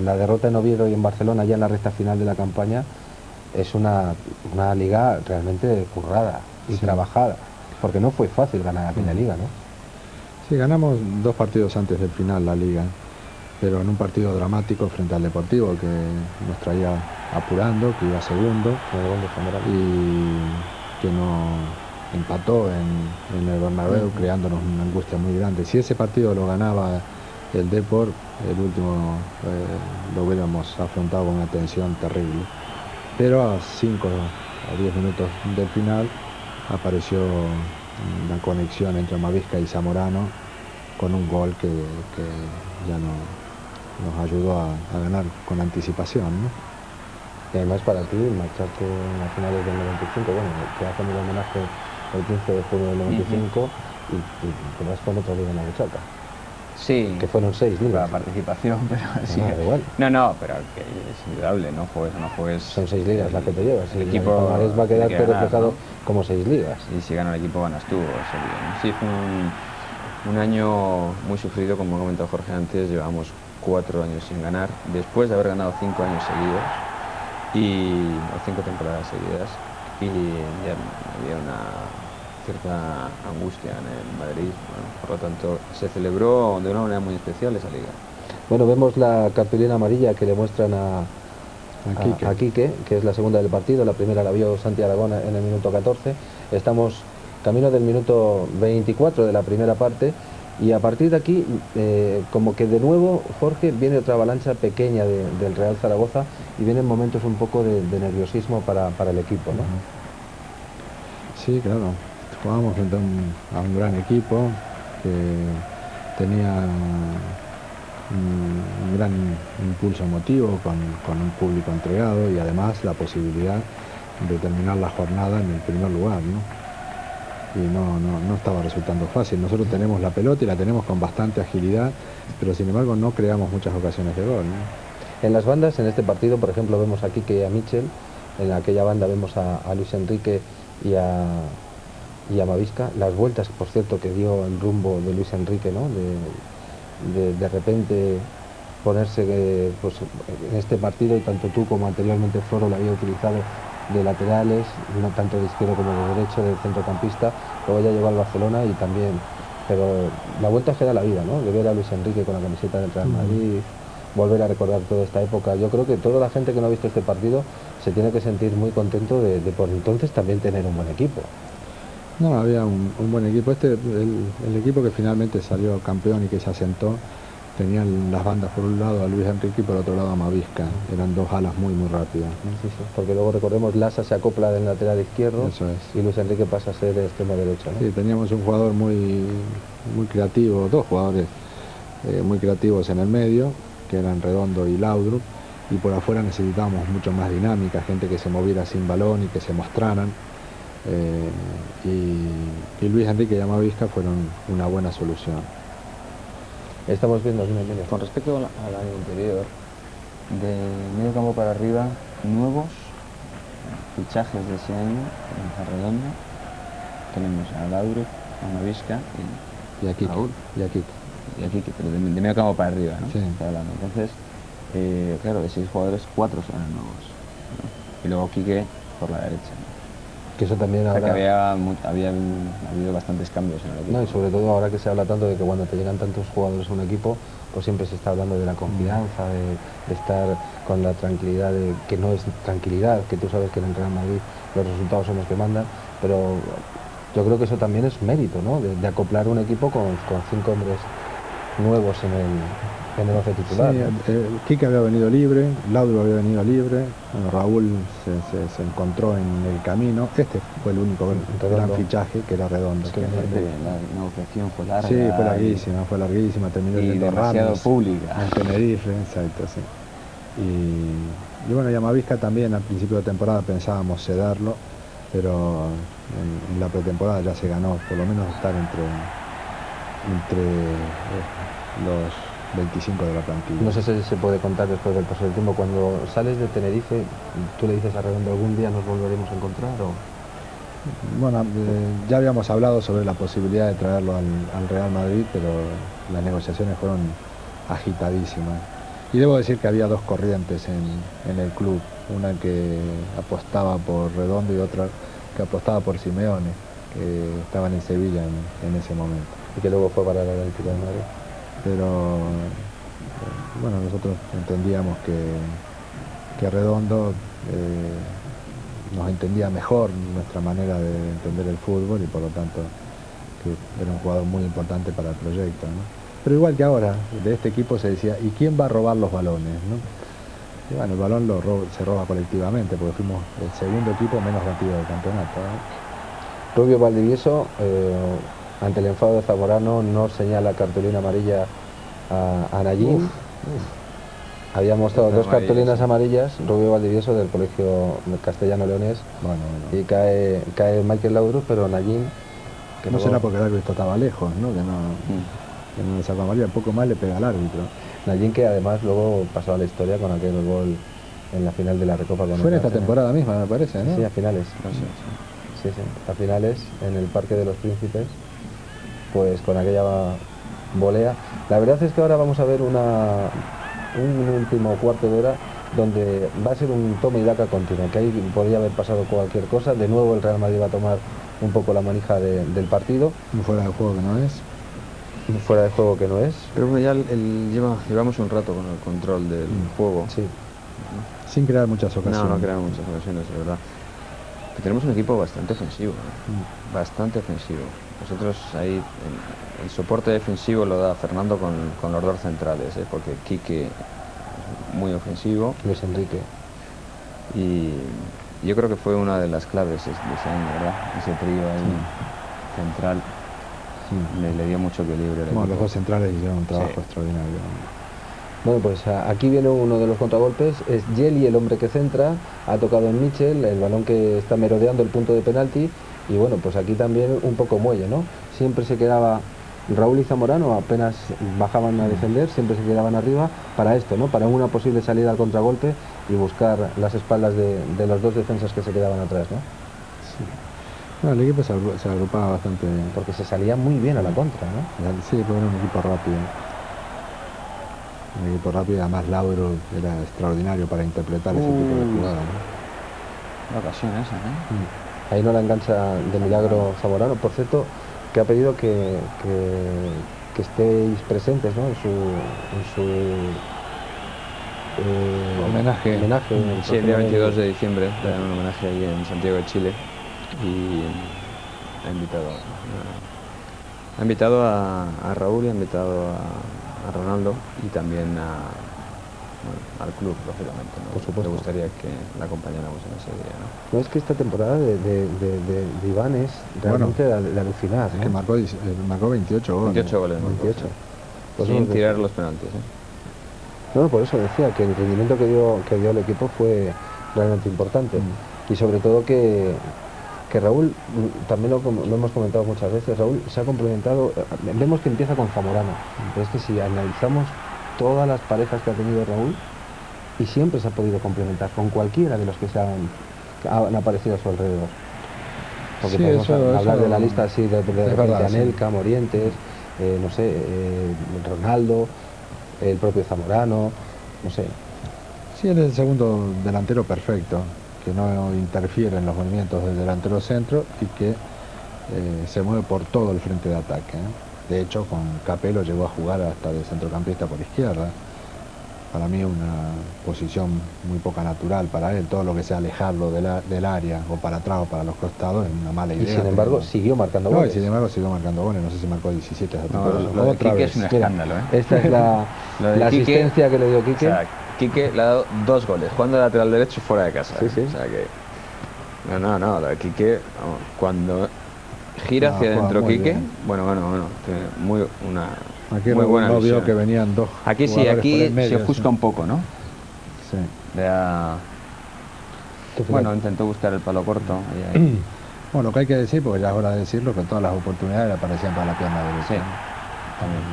S2: la derrota en Oviedo y en Barcelona ya en la recta final de la campaña, es una liga realmente currada y trabajada, porque no fue fácil ganar aquella liga, ¿no?
S3: Sí, ganamos 2 partidos antes del final la liga, pero en un partido dramático frente al Deportivo, que nos traía apurando, que iba segundo y que no empató en el Bernabéu, creándonos una angustia muy grande. Si ese partido lo ganaba el Depor, el último lo hubiéramos afrontado con una tensión terrible. Pero a 5 o 10 minutos del final apareció una conexión entre Mavisca y Zamorano con un gol que ya nos ayudó a ganar con anticipación, ¿no?
S2: Y además para ti, marcharte a finales del 95, bueno, que hacen el homenaje el 15 de junio del 95 y te vas con otra liga en la buchaca.
S4: Sí.
S2: Que fueron 6 ligas.
S4: La participación, pero sí.
S2: Igual.
S4: No, pero que es indudable, no juegues.
S2: Son 6 ligas las que te llevas.
S4: El equipo
S2: va a quedar reflejado,
S4: ¿no?
S2: Como 6 ligas.
S4: Y si gana el equipo ganas tú, sí, fue un año muy sufrido, como ha comentado Jorge antes. Llevamos 4 años sin ganar, después de haber ganado 5 años seguidos, o 5 temporadas seguidas, y ya había una cierta angustia en el Madrid, bueno, por lo tanto se celebró de una manera muy especial esa liga.
S2: Bueno, vemos la cartulina amarilla que le muestran a Quique, que es la segunda del partido. La primera la vio Santi Aragón en el minuto 14. Estamos camino del minuto 24 de la primera parte, y a partir de aquí como que de nuevo, Jorge, viene otra avalancha pequeña del Real Zaragoza, y vienen momentos un poco de nerviosismo para el equipo, ¿no?
S3: Sí, claro. Jugábamos frente a un gran equipo que tenía un gran impulso emotivo con un público entregado, y además la posibilidad de terminar la jornada en el primer lugar, ¿no? Y no estaba resultando fácil. Nosotros tenemos la pelota y la tenemos con bastante agilidad, pero sin embargo no creamos muchas ocasiones de gol, ¿no?
S2: En las bandas, en este partido, por ejemplo, vemos aquí que a Michel, en aquella banda vemos a Luis Enrique y a Mavisca. Las vueltas, por cierto, que dio el rumbo de Luis Enrique, ¿no? De repente ponerse pues, en este partido, y tanto tú como anteriormente Floro lo había utilizado de laterales, no tanto de izquierdo como de derecho, del centrocampista. Luego ya llegó al Barcelona y también, pero la vuelta es que da la vida, ¿no? De ver a Luis Enrique con la camiseta del Real Madrid, volver a recordar toda esta época. Yo creo que toda la gente que no ha visto este partido se tiene que sentir muy contento de por entonces también tener un buen equipo.
S3: No, había un buen equipo. El equipo que finalmente salió campeón y que se asentó tenían las bandas por un lado a Luis Enrique y por otro lado a Mavisca. Eran dos alas muy rápidas.
S2: Sí, sí, porque luego recordemos, Lassa se acopla del lateral izquierdo.
S3: Eso es.
S2: Y Luis Enrique pasa a ser extremo derecho, ¿no?
S3: Sí, teníamos un jugador muy creativo, dos jugadores muy creativos en el medio, que eran Redondo y Laudrup, y por afuera necesitábamos mucho más dinámica, gente que se moviera sin balón y que se mostraran. Y Luis Enrique y Amavisca fueron una buena solución.
S2: Estamos viendo aquí en el medio.
S4: Con respecto al año anterior, de medio campo para arriba, nuevos fichajes de ese año en Arredondo, tenemos a Laudrup, a Amavisca
S3: Y aquí,
S4: Raúl.
S3: y aquí.
S4: Y aquí, pero de medio campo para arriba, ¿no?
S3: Sí.
S4: Estoy hablando. Entonces, claro, de 6 jugadores, 4 eran nuevos, ¿no? Y luego Quique por la derecha, ¿no?
S2: Que eso también
S4: O sea, que
S2: ahora...
S4: había habido bastantes cambios en el equipo.
S2: No, y sobre todo ahora que se habla tanto de que cuando te llegan tantos jugadores a un equipo, pues siempre se está hablando de la confianza, de estar con la tranquilidad, de que no es tranquilidad, que tú sabes que en el Real Madrid los resultados son los que mandan, pero yo creo que eso también es mérito, ¿no? De acoplar un equipo con 5 hombres nuevos en el 11 titular.
S3: Sí,
S2: ¿no?
S3: Quique había venido libre, Laudrup había venido libre, bueno, Raúl se encontró en el camino. Este fue el único gran fichaje, que era Redondo.
S4: Es que aparte la negociación fue larga.
S3: Sí, fue larguísima, terminó
S4: y
S3: yendo
S4: demasiado
S3: Ramos
S4: pública.
S3: en Tenerife, exacto, sí. Y bueno, y a Mavisca también al principio de temporada pensábamos cederlo, pero en la pretemporada ya se ganó por lo menos estar entre los 25 de la plantilla.
S2: No sé si se puede contar después del paso del tiempo, cuando sales de Tenerife, tú le dices a Redondo, ¿algún día nos volveremos a encontrar? ¿O?
S3: Bueno, ya habíamos hablado sobre la posibilidad de traerlo al Real Madrid, pero las negociaciones fueron agitadísimas. Y debo decir que había dos corrientes en el club, una que apostaba por Redondo y otra que apostaba por Simeone, que estaban en Sevilla en ese momento.
S2: Y que luego fue para la Atlético de Madrid.
S3: Pero bueno, nosotros entendíamos que Redondo nos entendía mejor nuestra manera de entender el fútbol y por lo tanto que era un jugador muy importante para el proyecto, ¿no? Pero igual que ahora, de este equipo se decía, ¿y quién va a robar los balones, no? Y bueno, el balón se roba colectivamente, porque fuimos el segundo equipo menos batido del campeonato, ¿no?
S2: Rubio Valdivieso, ante el enfado de Zamorano, no señala cartulina amarilla a Nayín. Había mostrado dos cartulinas amarillas, Rubio Valdivieso del Colegio Castellano Leonés,
S3: Bueno.
S2: y cae Michael Laudrup, pero Nayín...
S3: Que no será porque el árbitro estaba lejos, ¿no? Que no le sacó amarilla, poco más le pega al árbitro.
S2: Nayín, que además luego pasó a la historia con aquel gol en la final de la Recopa.
S3: Fue en esta temporada misma, me parece, ¿no?
S2: Sí, a finales. Sí, a finales, en el Parque de los Príncipes, pues con aquella volea. La verdad es que ahora vamos a ver un último cuarto de hora donde va a ser un toma y daca continuo, que ahí podría haber pasado cualquier cosa. De nuevo el Real Madrid va a tomar un poco la manija del partido.
S3: Un fuera de juego que no es.
S2: Un fuera de juego que no es.
S5: Pero bueno, ya llevamos un rato con el control del juego.
S2: Sí.
S3: Sin crear muchas ocasiones.
S5: No creamos muchas ocasiones, de verdad. Que tenemos un equipo bastante ofensivo, ¿no? Bastante ofensivo. Nosotros ahí, el soporte defensivo lo da Fernando con los dos centrales, porque Quique es muy ofensivo.
S2: Luis Enrique.
S5: Y yo creo que fue una de las claves de ese año, ¿verdad? Ese trío ahí central le dio mucho equilibrio.
S3: Bueno, los dos centrales hicieron un trabajo extraordinario.
S2: Bueno, pues aquí viene uno de los contragolpes, es Yeli el hombre que centra, ha tocado en Michel, el balón que está merodeando el punto de penalti, y bueno, pues aquí también un poco muelle, ¿no? Siempre se quedaba Raúl y Zamorano, apenas bajaban a defender, siempre se quedaban arriba para esto, ¿no? Para una posible salida al contragolpe y buscar las espaldas de los dos defensas que se quedaban atrás, ¿no?
S3: Sí. Bueno, el equipo se agrupaba bastante bien.
S2: Porque se salía muy bien a la contra, ¿no?
S3: Sí, porque era un equipo rápido. Un equipo rápido, además Laudrup era extraordinario para interpretar ese tipo de jugadas, ¿no?
S4: La ocasión esa, ¿no?
S2: Ahí no la engancha de milagro Zamorano, por cierto, que ha pedido que estéis presentes, ¿no? En su
S3: homenaje.
S5: Sí, el día 22 de diciembre le dan un homenaje ahí en Santiago de Chile y ha invitado a Raúl y ha invitado a Ronaldo y también al club, lógicamente, ¿no?
S2: Por supuesto.
S5: Le gustaría que la acompañáramos en ese día, ¿no?
S2: No, es que esta temporada de Iván es realmente de alucinar,
S3: Es
S2: ¿no?
S3: que marcó 28 goles.
S5: 28 goles,
S2: 28. Pues
S5: sin
S2: hemos
S5: tirar
S2: dicho.
S5: los penaltis, ¿eh?
S2: No, por eso decía que el rendimiento que dio el equipo fue realmente importante. Y sobre todo que Raúl, también lo hemos comentado muchas veces, Raúl se ha complementado, vemos que empieza con Zamorano, pero es que si analizamos todas las parejas que ha tenido Raúl, y siempre se ha podido complementar con cualquiera de los que han aparecido a su alrededor. Porque
S3: Sí,
S2: podemos hablar
S3: eso
S2: de la lista así de
S3: es verdad, sí.
S2: Anelka, Morientes, no sé, Ronaldo, el propio Zamorano, no sé.
S3: Sí, él es el segundo delantero perfecto, que no interfiere en los movimientos del delantero centro y que se mueve por todo el frente de ataque, ¿eh? De hecho, con Capello llegó a jugar hasta de centrocampista por izquierda. Para mí una posición muy poca natural para él, todo lo que sea alejarlo del área o para atrás o para los costados es una mala
S2: Y
S3: idea.
S2: sin embargo
S3: pero-
S2: siguió marcando
S3: No, y
S2: goles.
S3: sin embargo siguió marcando goles, no sé si marcó 17 esa
S5: No,
S3: temporada.
S5: lo de
S3: Otra
S5: Quique
S3: vez.
S5: es un
S2: Mira,
S5: escándalo, ¿eh?
S2: esta es la
S5: Lo de Quique-
S2: asistencia que le dio Quique.
S5: O sea, Quique le ha dado 2 goles, jugando de lateral derecho fuera de casa.
S2: Sí, sí.
S5: O sea que... No, lo de Quique, vamos, cuando gira
S3: No,
S5: hacia
S3: juega
S5: adentro
S3: muy
S5: Quique,
S3: bien.
S5: bueno, tiene una
S3: Aquí
S5: muy buena
S3: no vio
S5: visión.
S3: que venían dos.
S5: Aquí sí,
S3: jugadores por
S5: aquí
S3: el medio,
S5: se ofusca un poco, ¿no?
S3: Sí.
S5: Bueno, intentó buscar el palo corto. Ahí.
S3: Bueno, lo que hay que decir, porque ya es hora de decirlo, que todas las oportunidades le aparecían para la pierna derecha.
S5: Sí,
S3: ¿no?
S5: también.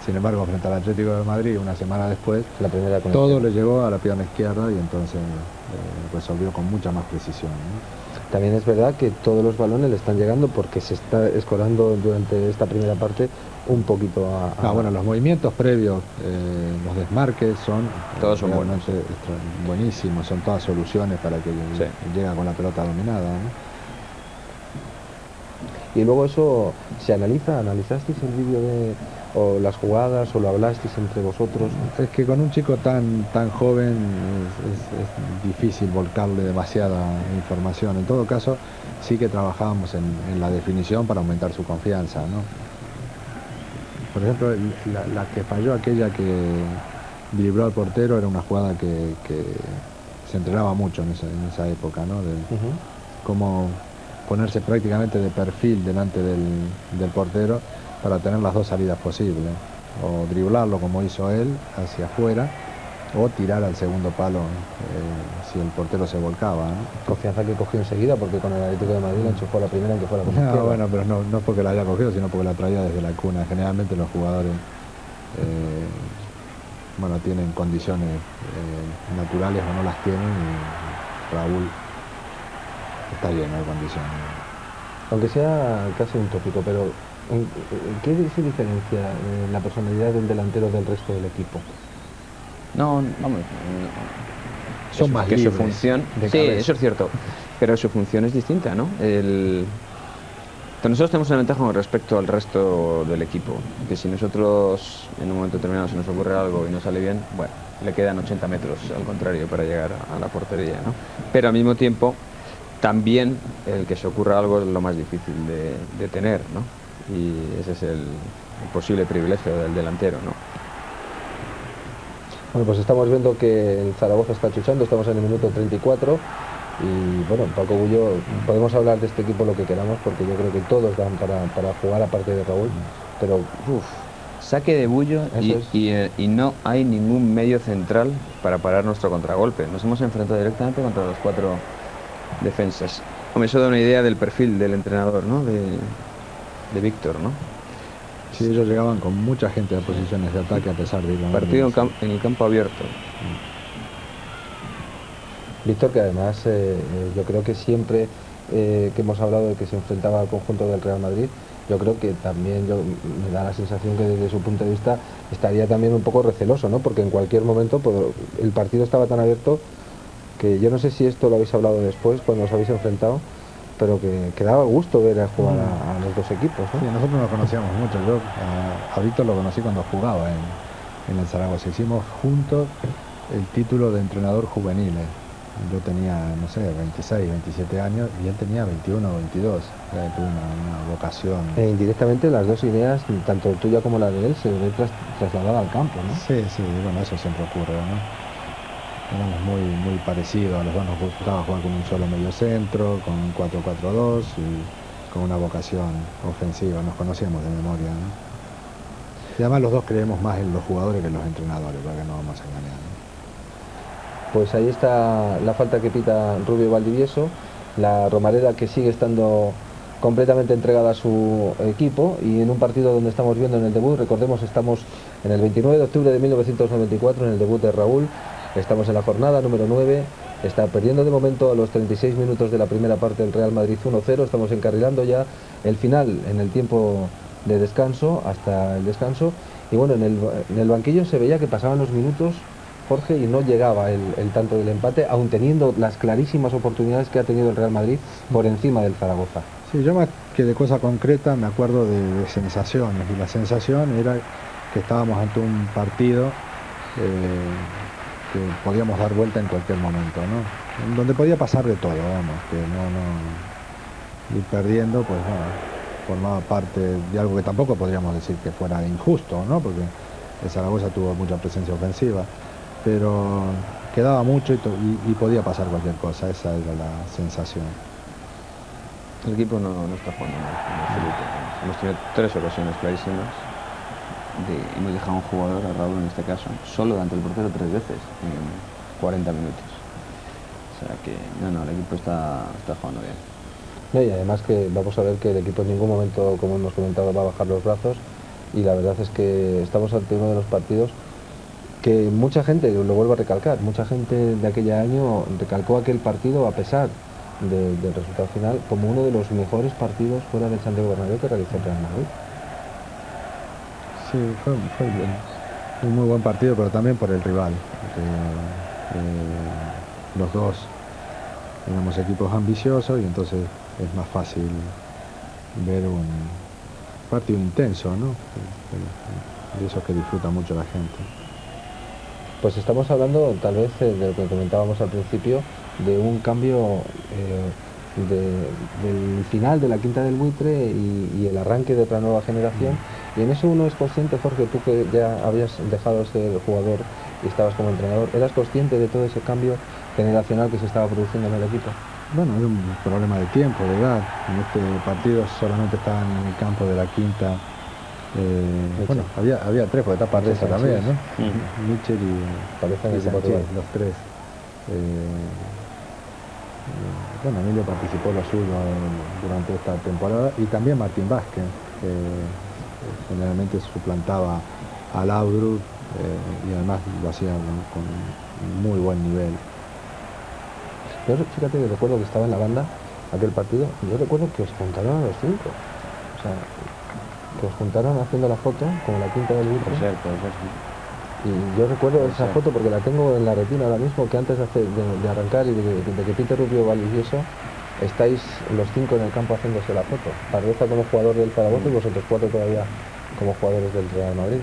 S3: Sin embargo, frente al Atlético de Madrid, una semana después,
S2: La primera con
S3: todo
S2: el-
S3: le llegó a la pierna izquierda y entonces resolvió con mucha más precisión, ¿no?
S2: También es verdad que todos los balones le están llegando porque se está escorando durante esta primera parte un poquito
S3: Bueno, los movimientos previos, los desmarques son
S5: Todos son
S3: realmente buenísimos, son todas soluciones para que
S5: Sí.
S3: llega con la pelota dominada, ¿no?
S2: Y luego eso se analizasteis el vídeo o las jugadas, o lo hablasteis entre vosotros.
S3: Es que con un chico tan joven es difícil volcarle demasiada información. En todo caso, sí que trabajábamos en la definición para aumentar su confianza, ¿no? Por ejemplo, la que falló, aquella que libró al portero, era una jugada que se entrenaba mucho en esa época, ¿no? De cómo ponerse prácticamente de perfil delante del portero para tener las dos salidas posibles, o driblarlo como hizo él hacia afuera, o tirar al segundo palo si el portero se volcaba, ¿no?
S2: Confianza que cogió enseguida porque con el Atlético de Madrid la enchufó la primera en que fuera con
S3: No,
S2: izquierda.
S3: bueno, pero no es porque la haya cogido, sino porque la traía desde la cuna. Generalmente los jugadores tienen condiciones naturales o no las tienen, y Raúl está lleno de condiciones.
S2: Aunque sea casi un tópico, pero ¿en qué se diferencia la personalidad de un delantero del resto del equipo?
S5: No, vamos.
S3: Son más
S5: que su
S3: libres
S5: función.
S3: de
S5: Sí,
S3: cabeza.
S5: eso es cierto. Pero su función es distinta, ¿no? Nosotros tenemos una ventaja con respecto al resto del equipo. Que si nosotros en un momento determinado se nos ocurre algo y no sale bien, bueno, le quedan 80 metros al contrario para llegar a la portería, ¿no? Pero al mismo tiempo, también el que se ocurra algo es lo más difícil de tener, ¿no? Y ese es el posible privilegio del delantero, ¿no?
S2: Bueno, pues estamos viendo que el Zaragoza está chuchando, estamos en el minuto 34 y bueno, Paco Bullo, podemos hablar de este equipo lo que queramos porque yo creo que todos dan para jugar aparte de Raúl, pero
S5: Saque de Bullo
S2: Eso es.
S5: y no hay ningún medio central para parar nuestro contragolpe. Nos hemos enfrentado directamente contra los 4 defensas. Hombre, eso da una idea del perfil del entrenador, ¿no? De Víctor, ¿no?
S3: Sí, ellos llegaban con mucha gente a posiciones de ataque a pesar de ir ganando.
S5: Partido en el campo abierto.
S2: Víctor, que además yo creo que siempre que hemos hablado de que se enfrentaba al conjunto del Real Madrid, yo creo que también me da la sensación que desde su punto de vista estaría también un poco receloso, ¿no? Porque en cualquier momento el partido estaba tan abierto que yo no sé si esto lo habéis hablado después cuando os habéis enfrentado, pero que daba gusto ver a jugar a los dos equipos, ¿no?
S3: Sí, nosotros nos conocíamos mucho. Yo a Víctor lo conocí cuando jugaba en el Zaragoza. Hicimos juntos el título de entrenador juvenil yo tenía, no sé, 26, 27 años y él tenía 21 o 22. Tuve una vocación.
S2: Indirectamente las dos ideas, tanto tuya como la de él, se ve trasladada al campo, ¿no?
S3: Sí, sí, bueno, eso siempre ocurre, ¿no? Éramos muy parecidos, a los dos nos gustaba jugar con un solo medio centro, con un 4-4-2 y con una vocación ofensiva, nos conocíamos de memoria, ¿no? Y además los dos creemos más en los jugadores que en los entrenadores, para que no vamos a engañar, ¿no?
S2: Pues ahí está la falta que pita Rubio Valdivieso, la Romareda que sigue estando completamente entregada a su equipo, y en un partido donde estamos viendo en el debut, recordemos, estamos en el 29 de octubre de 1994, en el debut de Raúl, estamos en la jornada número 9, está perdiendo de momento a los 36 minutos de la primera parte del Real Madrid 1-0, estamos encarrilando ya el final en el tiempo de descanso, hasta el descanso, y bueno, en el banquillo se veía que pasaban los minutos, Jorge, y no llegaba el tanto del empate, aun teniendo las clarísimas oportunidades que ha tenido el Real Madrid por encima del Zaragoza.
S3: Sí, yo más que de cosa concreta me acuerdo de sensaciones, y la sensación era que estábamos ante un partido que podíamos dar vuelta en cualquier momento, ¿no? En donde podía pasar de todo, vamos, que no ir perdiendo, pues bueno, formaba parte de algo que tampoco podríamos decir que fuera injusto, ¿no? Porque el Zaragoza tuvo mucha presencia ofensiva, pero quedaba mucho y podía pasar cualquier cosa, esa era la sensación.
S5: El equipo no está jugando mal, en absoluto. Hemos tenido 3 ocasiones clarísimas. Hemos dejado a un jugador, a Raúl en este caso, solo delante del portero 3 veces en 40 minutos. O sea que, no, el equipo está jugando bien.
S2: No, y además que vamos a ver que el equipo en ningún momento, como hemos comentado, va a bajar los brazos, y la verdad es que estamos ante uno de los partidos que mucha gente, lo vuelvo a recalcar, mucha gente de aquel año recalcó aquel partido a pesar del resultado final como uno de los mejores partidos fuera del Santiago Bernabéu que realizó el Real Madrid.
S3: Sí, fue un muy buen partido, pero también por el rival. Los dos éramos equipos ambiciosos y entonces es más fácil ver un partido intenso, ¿no? De esos que disfruta mucho la gente.
S2: Pues estamos hablando, tal vez, de lo que comentábamos al principio, de un cambio del final de la Quinta del Buitre y el arranque de otra nueva generación. Y en eso uno es consciente, Jorge, tú que ya habías dejado de ser jugador y estabas como entrenador, ¿eras consciente de todo ese cambio generacional que se estaba produciendo en el equipo?
S3: Bueno, era un problema de tiempo, de edad. En este partido solamente estaban en el campo de la Quinta. Bueno, había 3, porque está Pareza también, ¿no? Mitchell y
S2: Pareza en el
S3: Sánchez, los 3. Bueno, Emilio participó lo suyo durante esta temporada, y también Martín Vázquez, que generalmente suplantaba a Laudrup, y además lo hacía con muy buen nivel.
S2: Yo fíjate que recuerdo que estaba en la banda aquel partido, y yo recuerdo que os juntaron a los 5, o sea, que os juntaron haciendo la foto como la Quinta del Buitre.
S5: Puede ser.
S2: Y yo recuerdo esa foto porque la tengo en la retina ahora mismo, que antes de arrancar y de que pite Rubio Valdivieso, estáis los 5 en el campo haciéndose la foto. Pareza como jugador del Zaragoza y vosotros 4 todavía como jugadores del Real Madrid.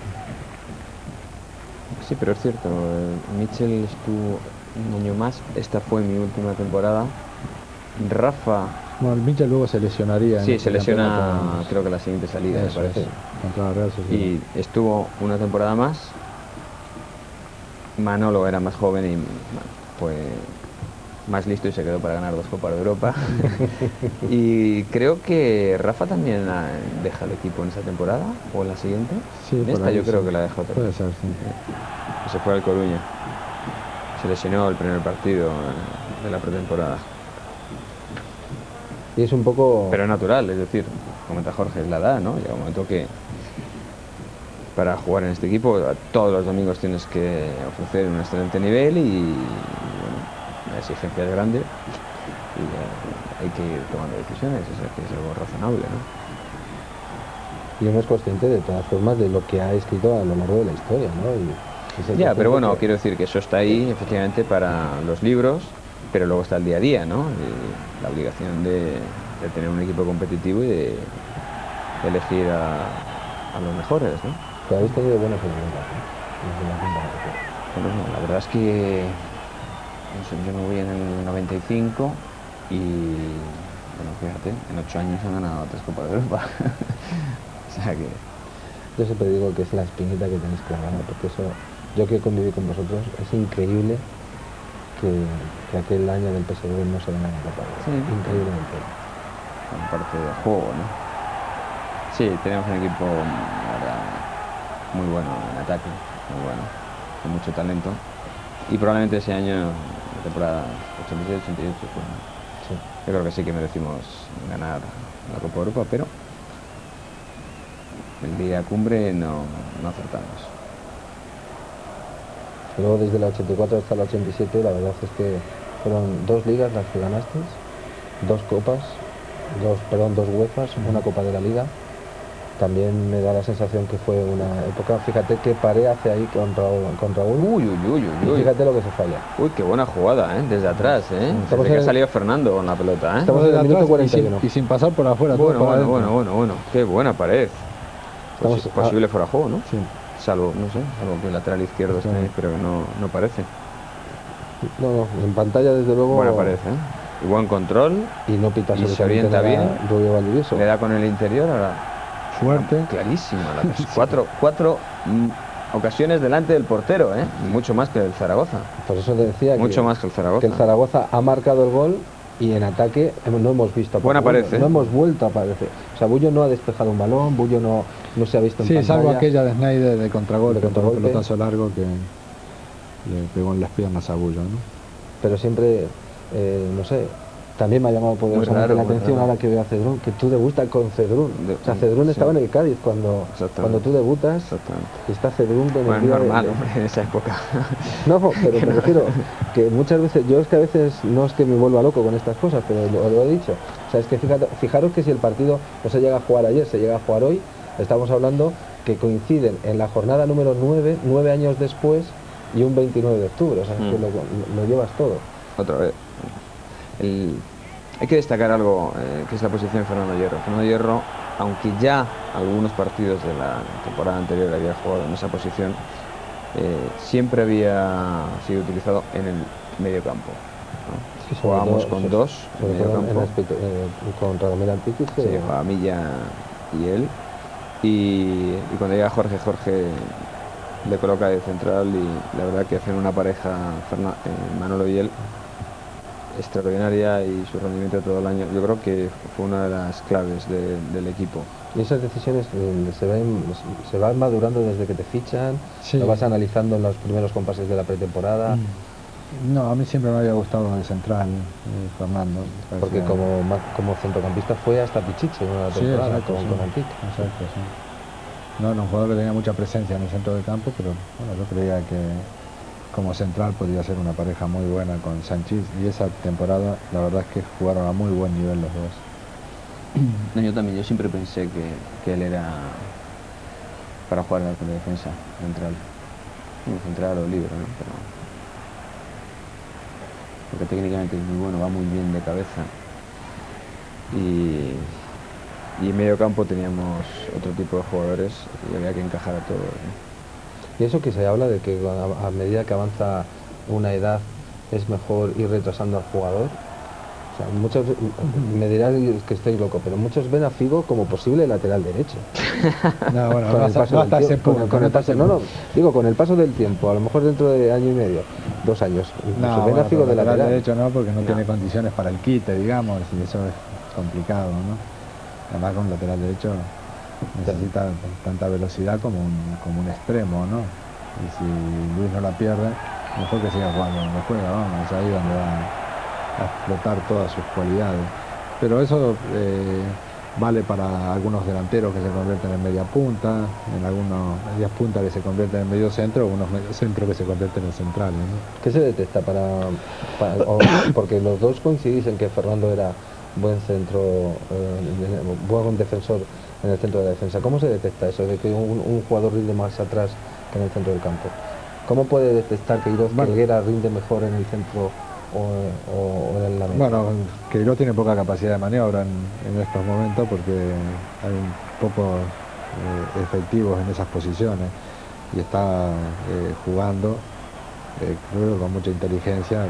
S5: Sí, pero es cierto, Mitchell estuvo un año más, esta fue mi última temporada. Rafa...
S3: Bueno, el Mitchell luego se lesionaría.
S5: Sí, se lesiona, creo que la siguiente salida, me parece.
S3: Contra la Real Sociedad.
S5: Y estuvo una temporada más. Manolo era más joven y fue más listo y se quedó para ganar 2 Copas de Europa. Y creo que Rafa también deja el equipo en esa temporada o en la siguiente.
S3: Sí,
S5: en esta yo creo que la dejó también.
S3: Puede ser, sí.
S5: Se fue al Coruña. Se lesionó el primer partido de la pretemporada.
S2: Y es un poco...
S5: Pero es natural, es decir, comenta Jorge, es la edad, ¿no? Llega un momento que para jugar en este equipo todos los domingos tienes que ofrecer un excelente nivel y bueno, la exigencia es grande y hay que ir tomando decisiones, es algo razonable, ¿no?
S2: Y uno es consciente de todas formas de lo que ha escrito a lo largo de la historia, ¿no?
S5: Ya, pero bueno, quiero decir que eso está ahí efectivamente para los libros, pero luego está el día a día, ¿no? Y la obligación de tener un equipo competitivo y de elegir a los mejores, ¿no?
S2: Que habéis tenido buenas figuras, ¿no?
S5: Bueno, la verdad es que
S4: no sé, yo me voy en el 95 y, bueno, fíjate, en 8 años han ganado 3 Copas de Europa. O sea que...
S2: Yo siempre digo que es la espinita que tenéis clavada, porque eso, yo que conviví con vosotros, es increíble que aquel año del PSV no se ganara la Copa de Europa.
S4: Sí.
S2: Increíblemente.
S4: Como parte del juego, ¿no? Sí, tenemos un equipo, la verdad, muy bueno en ataque, muy bueno, con mucho talento. Y probablemente ese año, la temporada 87-88, pues,
S2: Sí.
S4: yo creo que sí que merecimos ganar la Copa de Europa, pero el día cumbre no acertamos.
S2: Y luego desde la 84 hasta la 87, la verdad es que fueron 2 ligas las que ganasteis, 2 copas, 2 UEFAs, una Copa de la Liga. También me da la sensación que fue una época, fíjate qué paré hace ahí con Raúl.
S4: Uy,
S2: Y fíjate lo que se falla.
S4: Uy, qué buena jugada, ¿eh? Desde atrás, ¿eh?
S2: Estamos
S4: Desde que
S2: en-
S4: ha salido Fernando con la pelota, ¿eh?
S2: Estamos en el
S3: Atrás
S2: minuto
S3: y
S2: 41.
S3: sin pasar por afuera. todo
S4: Bueno,
S3: para
S4: bueno,
S3: adentro.
S4: bueno. Qué buena pared.
S2: Estamos-
S4: Posible fuera de juego, ¿no?
S3: Sí.
S4: Salvo, no sé, salvo que el lateral izquierdo esté,
S3: Sí.
S4: pero que no parece.
S2: No, en pantalla desde luego.
S4: Buena pared, ¿eh? Y buen control.
S2: Y no pita
S4: Y se
S2: absolutamente
S4: orienta
S2: nada
S4: bien.
S2: Rubio Valdivieso.
S4: Le da con el interior ahora.
S3: Fuerte.
S4: Clarísima. Cuatro ocasiones delante del portero, ¿eh? Mucho más que el Zaragoza.
S2: Por eso te decía
S4: Mucho
S2: que,
S4: más que el Zaragoza.
S2: que el Zaragoza ha marcado el gol y en ataque no hemos visto a
S4: Buena
S2: Bullo,
S4: pared, ¿eh?
S2: no hemos vuelto a aparecer. O sea, Bullo no ha despejado un balón, Bullo no se ha visto en
S3: Sí,
S2: pantalla.
S3: salvo aquella de Snyder de contragolpe,
S2: De contragolpe.
S3: con un pelotazo largo que le pegó en las piernas a Bullo, ¿no?
S2: Pero siempre, no sé, también me ha llamado poderosamente
S4: raro,
S2: la
S4: muy
S2: atención
S4: raro.
S2: ahora que veo a Cedrún, que tú debutas con Cedrún. O sea, Cedrún
S4: Sí.
S2: estaba en el Cádiz cuando tú debutas
S4: Exactamente.
S2: y está Cedrún con el
S4: Bueno,
S2: día de-
S4: normal,
S2: de-
S4: hombre, en esa época.
S2: No, pero me refiero que muchas veces, yo es que a veces no es que me vuelva loco con estas cosas, pero lo he dicho. O sea, es que fijaros que si el partido no se llega a jugar ayer, se llega a jugar hoy, estamos hablando que coinciden en la jornada número 9 años después y un 29 de octubre. O sea, es que lo llevas todo.
S4: Otra vez. Hay que destacar algo, que es la posición de Fernando Hierro. Fernando Hierro, aunque ya algunos partidos de la temporada anterior había jugado en esa posición, siempre había sido utilizado en el medio campo, ¿no?
S2: Sí, sobre
S4: Jugábamos
S2: todo-
S4: con
S2: sí,
S4: dos en
S2: sobre
S4: medio
S2: todo en
S4: campo.
S2: con Radomir Antiquis,
S4: Sí, jugaba Milla y él. Y cuando llega Jorge le coloca de central y la verdad que hacen una pareja Manolo y él extraordinaria, y su rendimiento todo el año yo creo que fue una de las claves del equipo.
S2: y esas decisiones se van madurando desde que te fichan,
S3: Sí.
S2: lo vas analizando en los primeros compases de la pretemporada,
S3: No, a mí siempre me había gustado de central, Fernando. Me
S2: porque
S3: parecía-
S2: como centrocampista fue hasta Pichichi en una
S3: Sí,
S2: temporada
S3: exacto, sí.
S2: con Antic.
S3: Exacto, sí. No era un jugador que tenía mucha presencia en el centro del campo, pero bueno, yo creía que como central podía ser una pareja muy buena con Sanchís, y esa temporada la verdad es que jugaron a muy buen nivel los dos.
S4: No, yo también, yo siempre pensé que él era para jugar en la defensa central o libre, ¿no? Porque técnicamente es muy bueno, va muy bien de cabeza, y en medio campo teníamos otro tipo de jugadores y había que encajar a todos, ¿no?
S2: Y eso que se habla de que a medida que avanza una edad es mejor ir retrasando al jugador. O sea, muchos, me dirás que estoy loco, pero muchos ven a Figo como posible lateral derecho.
S3: No, bueno,
S2: Con
S3: no
S2: el paso
S3: no
S2: del
S3: hasta ese
S2: tiempo,
S3: punto.
S2: con el paso, no, digo, con el paso del tiempo, a lo mejor dentro de año y medio, 2 años, incluso
S3: No,
S2: ven a
S3: bueno,
S2: Figo
S3: pero
S2: de lateral.
S3: derecho no, porque no tiene condiciones para el quite, digamos, y eso es complicado, ¿no? Además con lateral derecho necesita tanta velocidad como un extremo, ¿no? Y si Luis no la pierde, mejor que siga jugando donde juega, vamos, es ahí donde va a explotar todas sus cualidades. Pero eso vale para algunos delanteros que se convierten en media punta, en algunos medias puntas que se convierten en medio centro, o unos medio centros que se convierten en centrales, ¿no?
S2: ¿Qué se detecta porque los dos coincidís en que Fernando era buen buen defensor en el centro de la defensa? ¿Cómo se detecta eso de que un jugador rinde más atrás que en el centro del campo? ¿Cómo puede detectar que Iroz Helguera rinde mejor en el centro o en la meta?
S3: Bueno, Queiroz tiene poca capacidad de maniobra en estos momentos, porque hay un poco efectivos en esas posiciones, y está jugando creo que con mucha inteligencia,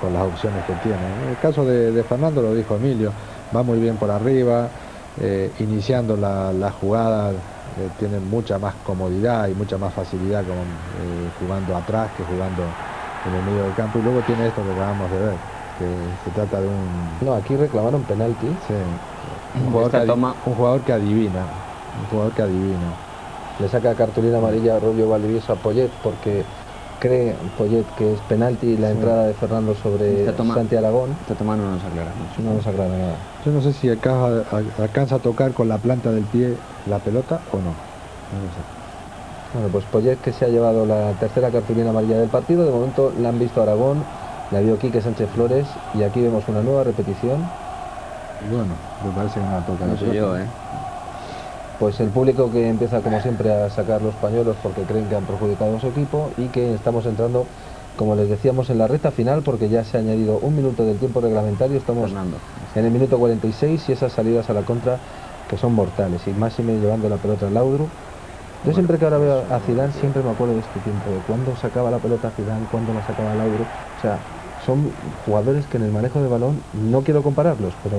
S3: con las opciones que tiene. En el caso de Fernando, lo dijo Emilio, va muy bien por arriba, iniciando la jugada, tiene mucha más comodidad y mucha más facilidad jugando atrás que jugando en el medio del campo, y luego tiene esto que acabamos de ver, que se trata de un...
S2: No, aquí reclamaron penalti.
S3: Sí, un jugador que adivina,
S2: Le saca cartulina amarilla a Rubio Valdivieso a Poyet porque cree Poyet que es penalti la entrada de Fernando sobre Santi Aragón.
S4: Esta toma no nos aclara mucho.
S2: No nos aclara nada.
S3: Yo no sé si alcanza a tocar con la planta del pie la pelota o no. No lo sé.
S2: Bueno, pues Poyet, que se ha llevado la tercera cartulina amarilla del partido. De momento la han visto Aragón, la vio Quique Sánchez Flores, y aquí vemos una nueva repetición.
S3: Y bueno, me parece que no la toca.
S4: No sé yo,
S2: Pues el público que empieza como siempre a sacar los pañuelos porque creen que han perjudicado a su equipo, y que estamos entrando, como les decíamos, en la recta final, porque ya se ha añadido un minuto del tiempo reglamentario. Estamos en el minuto 46 y esas salidas a la contra que son mortales, y Máxime llevando la pelota al Laudrup. Yo siempre que ahora veo a Zidane siempre me acuerdo de este tiempo, de cuándo sacaba la pelota Zidane, cuándo la sacaba Laudrup. O sea, son jugadores que en el manejo de balón, no quiero compararlos, pero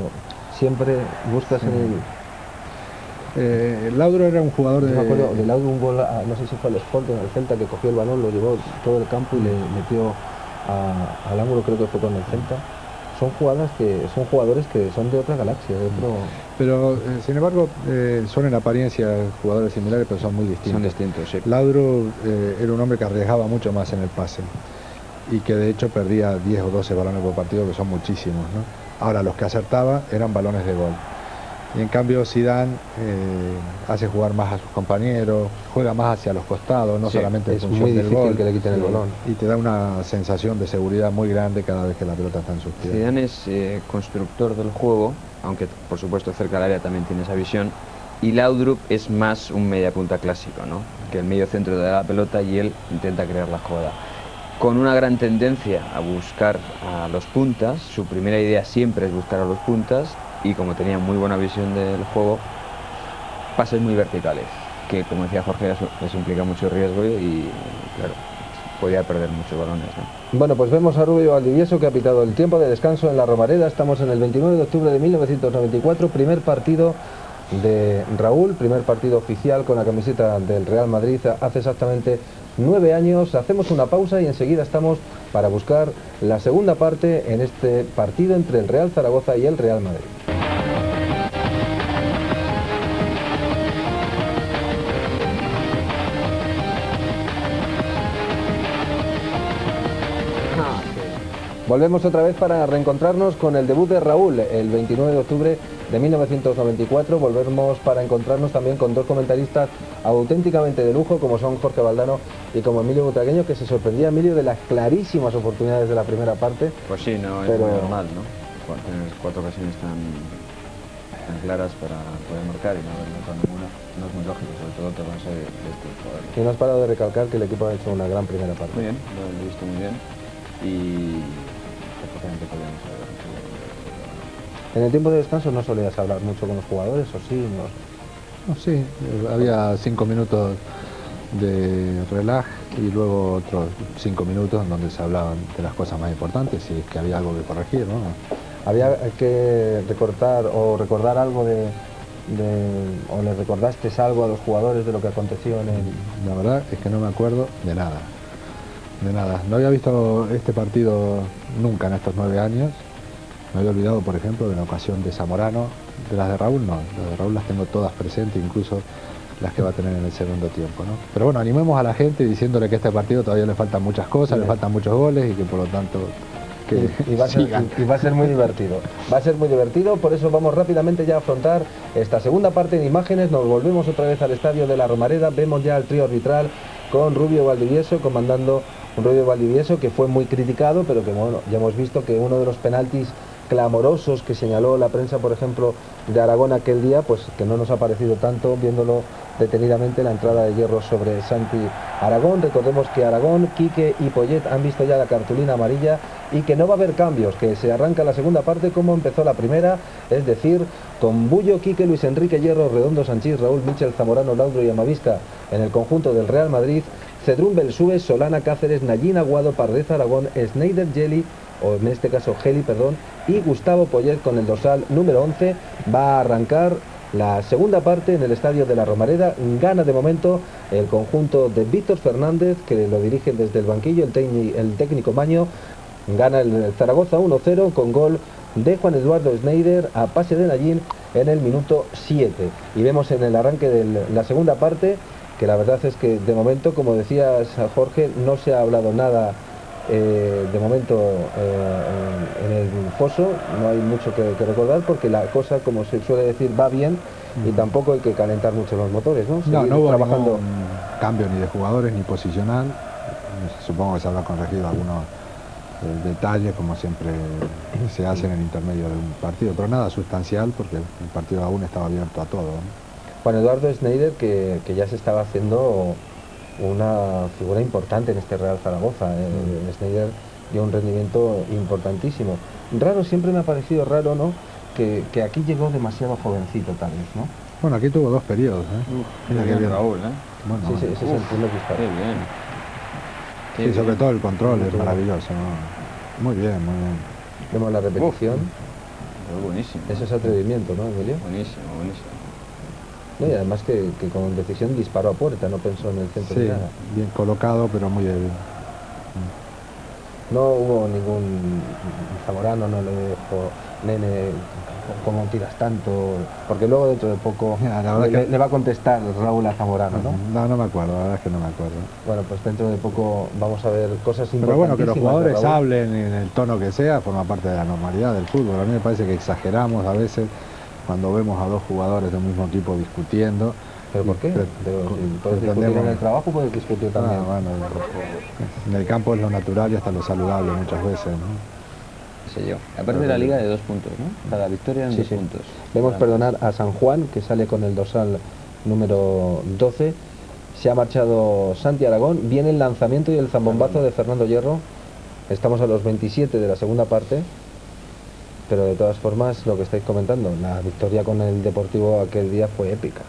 S2: siempre buscas en el...
S3: Laudrup era un jugador de...
S2: Yo me acuerdo de Laudrup, un gol, no sé si fue al Sporting, al Celta, que cogió el balón, lo llevó todo el campo y le metió al ángulo, creo que fue con el Celta. Son jugadores que son de otra galaxia, de otro...
S3: Pero, sin embargo, son en apariencia jugadores similares, pero son muy distintos.
S4: Son distintos, sí.
S3: Laudrup era un hombre que arriesgaba mucho más en el pase, y que de hecho perdía 10 o 12 balones por partido, que son muchísimos, ¿no? Ahora, los que acertaba eran balones de gol. Y en cambio Zidane hace jugar más a sus compañeros, juega más hacia los costados, no solamente en función del gol. Es muy difícil
S2: que le quiten el balón.
S3: Y te da una sensación de seguridad muy grande cada vez que la pelota está en sus pies.
S4: Zidane es constructor del juego, aunque por supuesto cerca del área también tiene esa visión. Y Laudrup es más un mediapunta clásico, ¿no? Que el medio centro da la pelota y él intenta crear la jugada. Con una gran tendencia a buscar a los puntas, su primera idea siempre es buscar a los puntas, y como tenía muy buena visión del juego, pases muy verticales, que como decía Jorge, eso implica mucho riesgo y claro, podía perder muchos balones, ¿no?
S2: Bueno, pues vemos a Rubio Valdivieso, que ha pitado el tiempo de descanso en la Romareda. Estamos en el 29 de octubre de 1994, primer partido de Raúl, primer partido oficial con la camiseta del Real Madrid hace exactamente 9 años. Hacemos una pausa y enseguida estamos para buscar la segunda parte en este partido entre el Real Zaragoza y el Real Madrid. Volvemos otra vez para reencontrarnos con el debut de Raúl el 29 de octubre de 1994. Volvemos para encontrarnos también con dos comentaristas auténticamente de lujo, como son Jorge Valdano y como Emilio Butragueño, que se sorprendía, Emilio, de las clarísimas oportunidades de la primera parte.
S4: Pues sí, no es muy normal, ¿no? Tener 4 ocasiones tan claras para poder marcar y no haber notado ninguna, no es muy lógico, sobre todo te vas a de este jugador.
S2: Y no has parado de recalcar que el equipo ha hecho una gran primera parte.
S4: Muy bien, lo he visto muy bien y perfectamente podíamos haber.
S2: En el tiempo de descanso no solías hablar mucho con los jugadores, ¿o sí?
S3: No, sí, había 5 minutos de relaj y luego otros 5 minutos en donde se hablaban de las cosas más importantes, y es que había algo que corregir, ¿no?
S2: Había que recortar o recordar algo o le recordaste algo a los jugadores de lo que aconteció en el...
S3: La verdad es que no me acuerdo de nada. De nada. No había visto este partido nunca en estos 9 años. Me había olvidado, por ejemplo, de la ocasión de Zamorano. De las de Raúl no. Las de Raúl las tengo todas presentes, incluso las que va a tener en el segundo tiempo, ¿no? Pero bueno, animemos a la gente diciéndole que a este partido todavía le faltan muchas cosas, le faltan muchos goles y que por lo tanto...
S2: Y va a ser muy divertido. Va a ser muy divertido, por eso vamos rápidamente ya a afrontar esta segunda parte en imágenes. Nos volvemos otra vez al estadio de la Romareda. Vemos ya el trío arbitral con Rubio Valdivieso comandando. Un Rubio Valdivieso que fue muy criticado, pero que bueno, ya hemos visto que uno de los penaltis clamorosos que señaló la prensa, por ejemplo, de Aragón aquel día, pues que no nos ha parecido tanto viéndolo detenidamente, la entrada de hierro sobre Santi Aragón. Recordemos que Aragón, Quique y Poyet han visto ya la cartulina amarilla y que no va a haber cambios, que se arranca la segunda parte como empezó la primera, es decir, con Bullo, Quique, Luis Enrique, Hierro, Redondo, Sanchís, Raúl, Michel, Zamorano, Laudrup y Amavisca en el conjunto del Real Madrid, Cedrún Belsúe, Solana Cáceres, Nayín Aguado, Pardez Aragón, Schneider Geli, o en este caso Geli, perdón, y Gustavo Poyet con el dorsal número 11. Va a arrancar la segunda parte en el estadio de la Romareda. Gana de momento el conjunto de Víctor Fernández, que lo dirige desde el banquillo el técnico Maño. Gana el Zaragoza 1-0 con gol de Juan Eduardo Schneider a pase de Nayín en el minuto 7. Y vemos en el arranque de la segunda parte que la verdad es que de momento, como decías Jorge, no se ha hablado nada de momento en el foso. No hay mucho que recordar porque la cosa, como se suele decir, va bien y tampoco hay que calentar mucho los motores, ¿no?
S3: No, no hubo
S2: trabajando.
S3: ningún cambio ni de jugadores ni posicional. Supongo que se habrá corregido algunos detalles, como siempre se hace en el intermedio de un partido, pero nada sustancial porque el partido aún estaba abierto a todo, ¿no?
S2: Juan Eduardo Schneider, que ya se estaba haciendo una figura importante en este Real Zaragoza. Schneider dio un rendimiento importantísimo. Raro, siempre me ha parecido raro, ¿no? Que aquí llegó demasiado jovencito, tal vez, ¿no?
S3: Bueno, aquí tuvo 2 periodos, Mira qué bien.
S4: Raúl, ¿eh?
S3: Bueno,
S2: Sí, ese es el primer disparo.
S4: Qué bien.
S3: sí, sobre todo el control es maravilloso, ¿no? Muy bien, muy bien.
S2: Vemos la repetición.
S4: Es buenísimo.
S2: Eso es atrevimiento, ¿no, Emilio?
S4: Buenísimo, buenísimo.
S2: No, y además que con decisión disparó a puerta, no pensó en el centro
S3: Sí,
S2: ni nada.
S3: bien colocado, pero muy débil.
S2: No hubo ningún Zamorano, no le dijo, nene, ¿cómo tiras tanto? Porque luego dentro de poco
S3: Mira, la verdad
S2: le va a contestar Raúl a Zamorano, ¿no?
S3: No me acuerdo, la verdad es que no me acuerdo.
S2: Bueno, pues dentro de poco vamos a ver cosas importantes.
S3: Pero bueno, que los jugadores hablen en el tono que sea, forma parte de la normalidad del fútbol. A mí me parece que exageramos a veces cuando vemos a 2 jugadores de un mismo tipo discutiendo.
S2: ¿Pero por qué? Puedes discutir en el trabajo, puedes discutir también.
S3: Bueno, en el campo es lo natural y hasta lo saludable muchas veces, ¿no?
S4: Sé yo. Aparte de la liga de 2 puntos, ¿no? Cada victoria en 2 puntos.
S2: Debemos perdonar a San Juan, que sale con el dorsal número 12. Se ha marchado Santi Aragón. Viene el lanzamiento y el zambombazo de Fernando Hierro. Estamos a los 27 de la segunda parte. Pero de todas formas, lo que estáis comentando, la victoria con el Deportivo aquel día fue épica.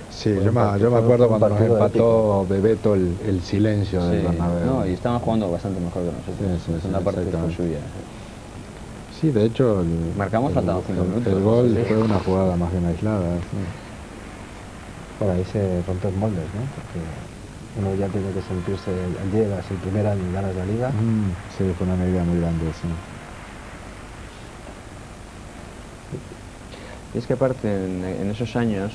S3: Sí, yo me acuerdo cuando nos empató Bebeto el silencio del Bernabéu.
S4: No, y estaban jugando bastante mejor que nosotros.
S3: Sí,
S4: una parte que fue
S3: exactamente.
S4: suya.
S3: Sí, de hecho,
S4: Marcamos faltando 5 minutos.
S3: el gol fue una jugada más bien aislada. Sí.
S2: Bueno, ahí se rompió el moldes, ¿no? Porque uno ya tiene que sentirse, llegas el primer año y ganas la liga.
S3: Sí, fue una alegría muy grande, sí.
S4: Y es que aparte, en esos años,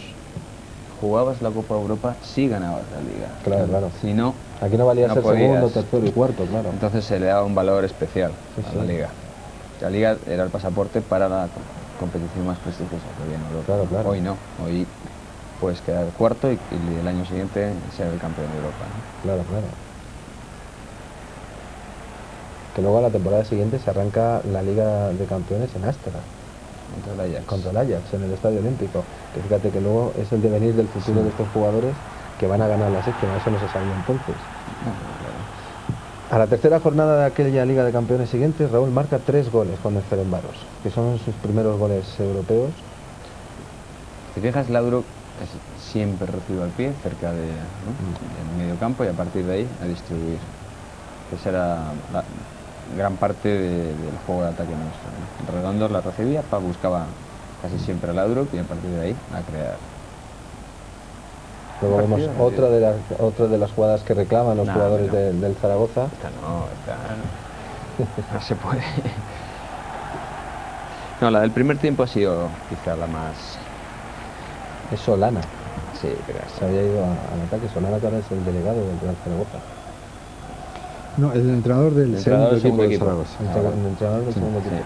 S4: jugabas la Copa Europa si ganabas la liga.
S2: Claro.
S4: Si no,
S2: Aquí no valía
S4: no
S2: ser
S4: podías.
S2: segundo, tercero y cuarto, claro.
S4: Entonces se le daba un valor especial a la
S2: sí.
S4: liga. La liga era el pasaporte para la competición más prestigiosa que había en Europa.
S2: Claro.
S4: Hoy no, hoy puedes quedar cuarto y el año siguiente ser el campeón de Europa, ¿no?
S2: Claro. Que luego a la temporada siguiente se arranca la Liga de Campeones en Ámsterdam. Contra el Ajax en el Estadio Olímpico, que fíjate que luego es el devenir del futuro de estos jugadores que van a ganar la séptima, eso no se sabía entonces. A la tercera jornada de aquella Liga de Campeones siguiente, Raúl marca 3 goles con el Ferencváros, que son sus primeros goles europeos.
S4: Si fijas, Laudrup siempre recibe al pie, cerca del medio campo, y a partir de ahí a distribuir. Esa era la gran parte del juego de ataque nuestro, ¿no? Redondo la recibía, buscaba casi siempre a Laudrup y a partir de ahí a crear.
S2: Luego vemos otra de las jugadas que reclaman los jugadores del Zaragoza.
S4: Esta no se puede. No, la del primer tiempo ha sido quizá la más...
S2: Es Solana.
S4: Sí, pero
S2: Se había ido al ataque. Solana, que ahora es el delegado del Real Zaragoza.
S3: No, el entrenador del segundo equipo de Zaragoza.
S2: El entrenador del segundo equipo.
S4: Sí.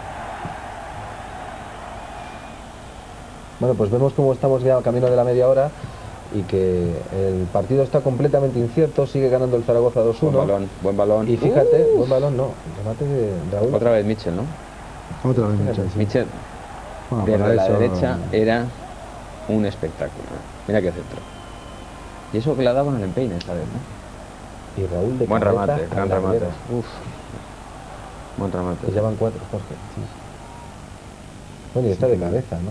S2: Bueno, pues vemos cómo estamos ya a camino de la media hora y que el partido está completamente incierto. Sigue ganando el Zaragoza 2-1.
S4: Buen balón.
S2: Y fíjate, buen balón, no, remate de Raúl.
S4: Otra vez Mitchell, ¿no?
S3: Otra vez Mitchell, sí.
S4: Mitchell,
S3: Bueno,
S4: desde
S3: para
S4: la
S3: eso,
S4: derecha, era un espectáculo. Mira qué centro. Y eso que le ha dado con el empeine esta vez, ¿no?
S2: Y Raúl de
S4: Buen
S2: cabeza
S4: remate,
S2: a
S4: gran
S2: la
S4: remate.
S2: ribera.
S4: Buen remate.
S2: Pues ya van 4, Jorge. Bueno, y está de cabeza, ¿no?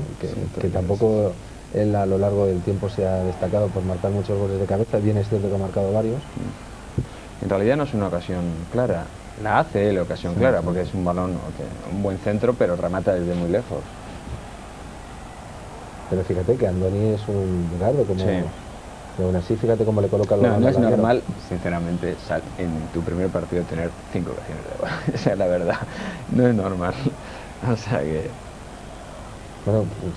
S2: Que tampoco él a lo largo del tiempo se ha destacado por marcar muchos goles de cabeza. Bien es cierto que ha marcado varios,
S5: realidad no es una ocasión clara. La hace él ocasión clara, porque es un balón, un buen centro, pero remata desde muy lejos.
S2: Pero fíjate que Andoni es un gardo, como...
S5: Sí.
S2: Pero aún así, fíjate cómo le coloca el balón.
S5: No es
S2: al larguero.
S5: normal, sinceramente, en tu primer partido tener 5 ocasiones de gol. Esa es la verdad. No es normal. O sea que...
S2: Bueno, pues,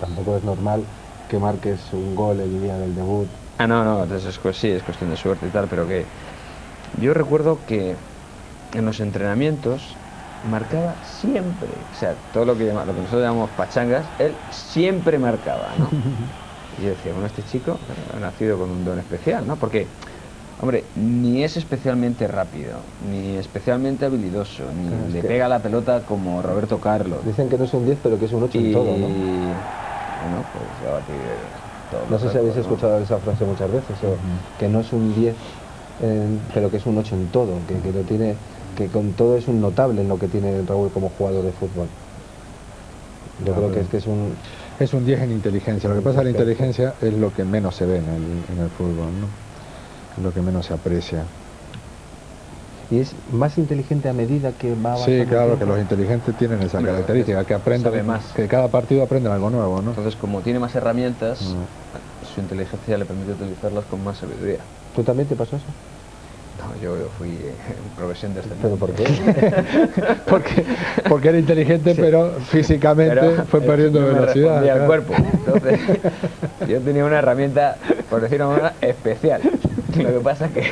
S2: tampoco es normal que marques un gol el día del debut.
S5: No, entonces sí, es cuestión de suerte y tal, pero que... Yo recuerdo que en los entrenamientos marcaba siempre, o sea, todo lo que nosotros llamamos pachangas, él siempre marcaba, ¿no? Y yo decía, bueno, este chico ha nacido con un don especial, ¿no? Porque, hombre, ni es especialmente rápido, ni especialmente habilidoso, ni
S2: Claro,
S5: le
S2: que...
S5: pega la pelota como Roberto Carlos.
S2: Dicen que no es un 10, pero que es un 8 en todo, ¿no?
S5: Bueno, pues va a batir todo.
S2: No sé si habéis escuchado esa frase muchas veces, que no es un 10, pero que es un 8 en todo, que lo tiene, que con todo es un notable en lo que tiene Raúl como jugador de fútbol. Yo creo que es un...
S3: Es un 10 en inteligencia. Lo que pasa es que la inteligencia es lo que menos se ve en el fútbol, ¿no? Es lo que menos se aprecia.
S2: Y es más inteligente a medida que va avanzando.
S3: Sí, claro,
S2: el
S3: que
S2: tiempo.
S3: los inteligentes tienen esa característica, que aprenden,
S5: sabe más.
S3: que cada partido aprenden algo nuevo, ¿no?
S5: Entonces, como tiene más herramientas, su inteligencia le permite utilizarlas con más sabiduría.
S2: ¿Tú también te pasó eso?
S5: No, yo fui en progresión descendente.
S2: ¿Pero por qué?
S3: porque era inteligente, pero físicamente fue perdiendo
S5: no me
S3: velocidad.
S5: respondía al
S3: claro.
S5: cuerpo. Entonces, yo tenía una herramienta, por decirlo de una manera, especial. Lo que pasa es que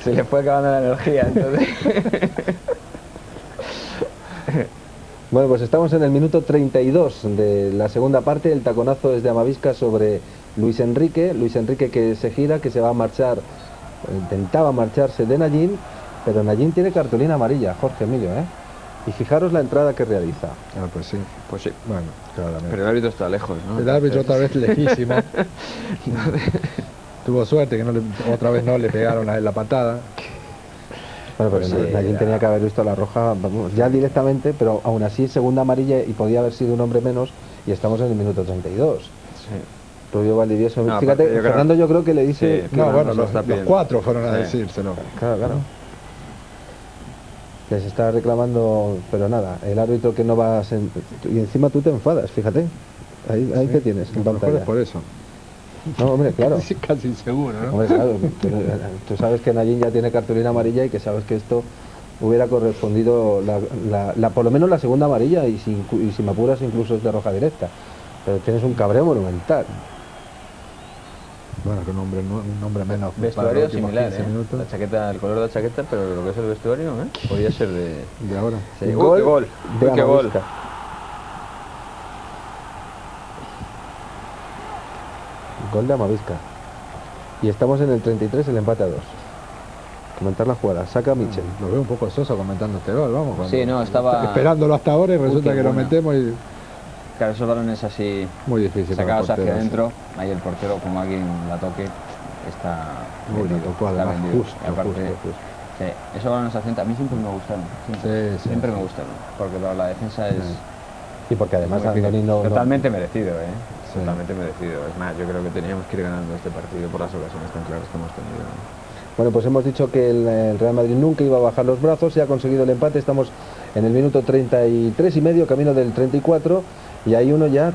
S5: se le fue acabando la energía, entonces...
S2: Bueno, pues estamos en el minuto 32 de la segunda parte. El taconazo es de Amavisca sobre Luis Enrique. Luis Enrique que se gira, que se va a marchar, intentaba marcharse de Nayín, pero Nayín tiene cartulina amarilla, Jorge Emilio, ¿eh? Y fijaros la entrada que realiza.
S3: Ah, pues sí.
S5: Pues sí.
S3: Bueno, claramente.
S5: Pero el árbitro está lejos, ¿no?
S3: El árbitro otra vez lejísimo. Tuvo suerte que otra vez no le pegaron la patada.
S2: Bueno, pero
S5: Pues sí,
S2: Nayín
S5: era...
S2: tenía que haber visto la roja, vamos, ya directamente, pero aún así segunda amarilla y podía haber sido un hombre menos, y estamos en el minuto 32.
S5: Sí.
S2: Rubio Valdivieso,
S5: No,
S2: fíjate,
S5: aparte,
S2: Fernando yo creo que le dice...
S5: Sí,
S3: No,
S5: claro,
S3: bueno,
S5: no
S3: los
S5: está bien.
S3: 4 fueron a
S5: Sí.
S3: decírselo.
S2: Claro. Les está reclamando, pero nada, el árbitro que no va a... Y encima tú te enfadas, fíjate. Ahí te tienes, en
S3: A lo mejor
S2: pantalla.
S3: es por eso.
S2: No, hombre, claro.
S3: Sí, casi seguro, ¿no?
S2: Hombre, claro, tú sabes que Nayín ya tiene cartulina amarilla y que sabes que esto hubiera correspondido por lo menos la segunda amarilla y si me apuras incluso es de roja directa. Pero tienes un cabreo monumental.
S3: Bueno, que un hombre menos. para
S5: Vestuario
S3: los últimos
S5: similar,
S3: 15 minutos.
S5: La chaqueta, el color de la chaqueta, pero lo que es el vestuario, podría ser de...
S3: De ahora.
S5: Sí.
S2: Un
S5: Uy, qué gol.
S2: de
S5: Uy, qué gol.
S2: Amavisca. Gol de Amavisca. Y estamos en el 33, el empate a 2. Comentar la jugada. Saca Michel.
S3: Lo veo un poco soso comentando este gol, vamos.
S5: Sí, no, estaba...
S3: Esperándolo hasta ahora y resulta
S5: qué
S3: que lo
S5: buena.
S3: metemos y...
S5: Claro, esos balones así
S3: Muy difícil para
S5: sacados
S3: el portero,
S5: hacia
S3: sí.
S5: adentro, ahí el portero, como alguien la toque, está
S3: Muy
S5: vendido,
S3: la tocó,
S5: está
S3: además,
S5: vendido.
S3: justo,
S5: Y aparte,
S3: justo.
S5: sí, esos balones hacia adentro a mí siempre me gustaron,
S3: Sí, sí.
S5: siempre me gustaron, porque la defensa es
S2: Y porque además
S5: muy
S2: Andoni no...
S5: totalmente merecido,
S3: Sí.
S5: totalmente merecido. Es más, yo creo que teníamos que ir ganando este partido por las ocasiones tan claras que hemos tenido.
S2: Bueno, pues hemos dicho que el Real Madrid nunca iba a bajar los brazos, se ha conseguido el empate, estamos en el minuto 33 y medio, camino del 34, y ahí uno ya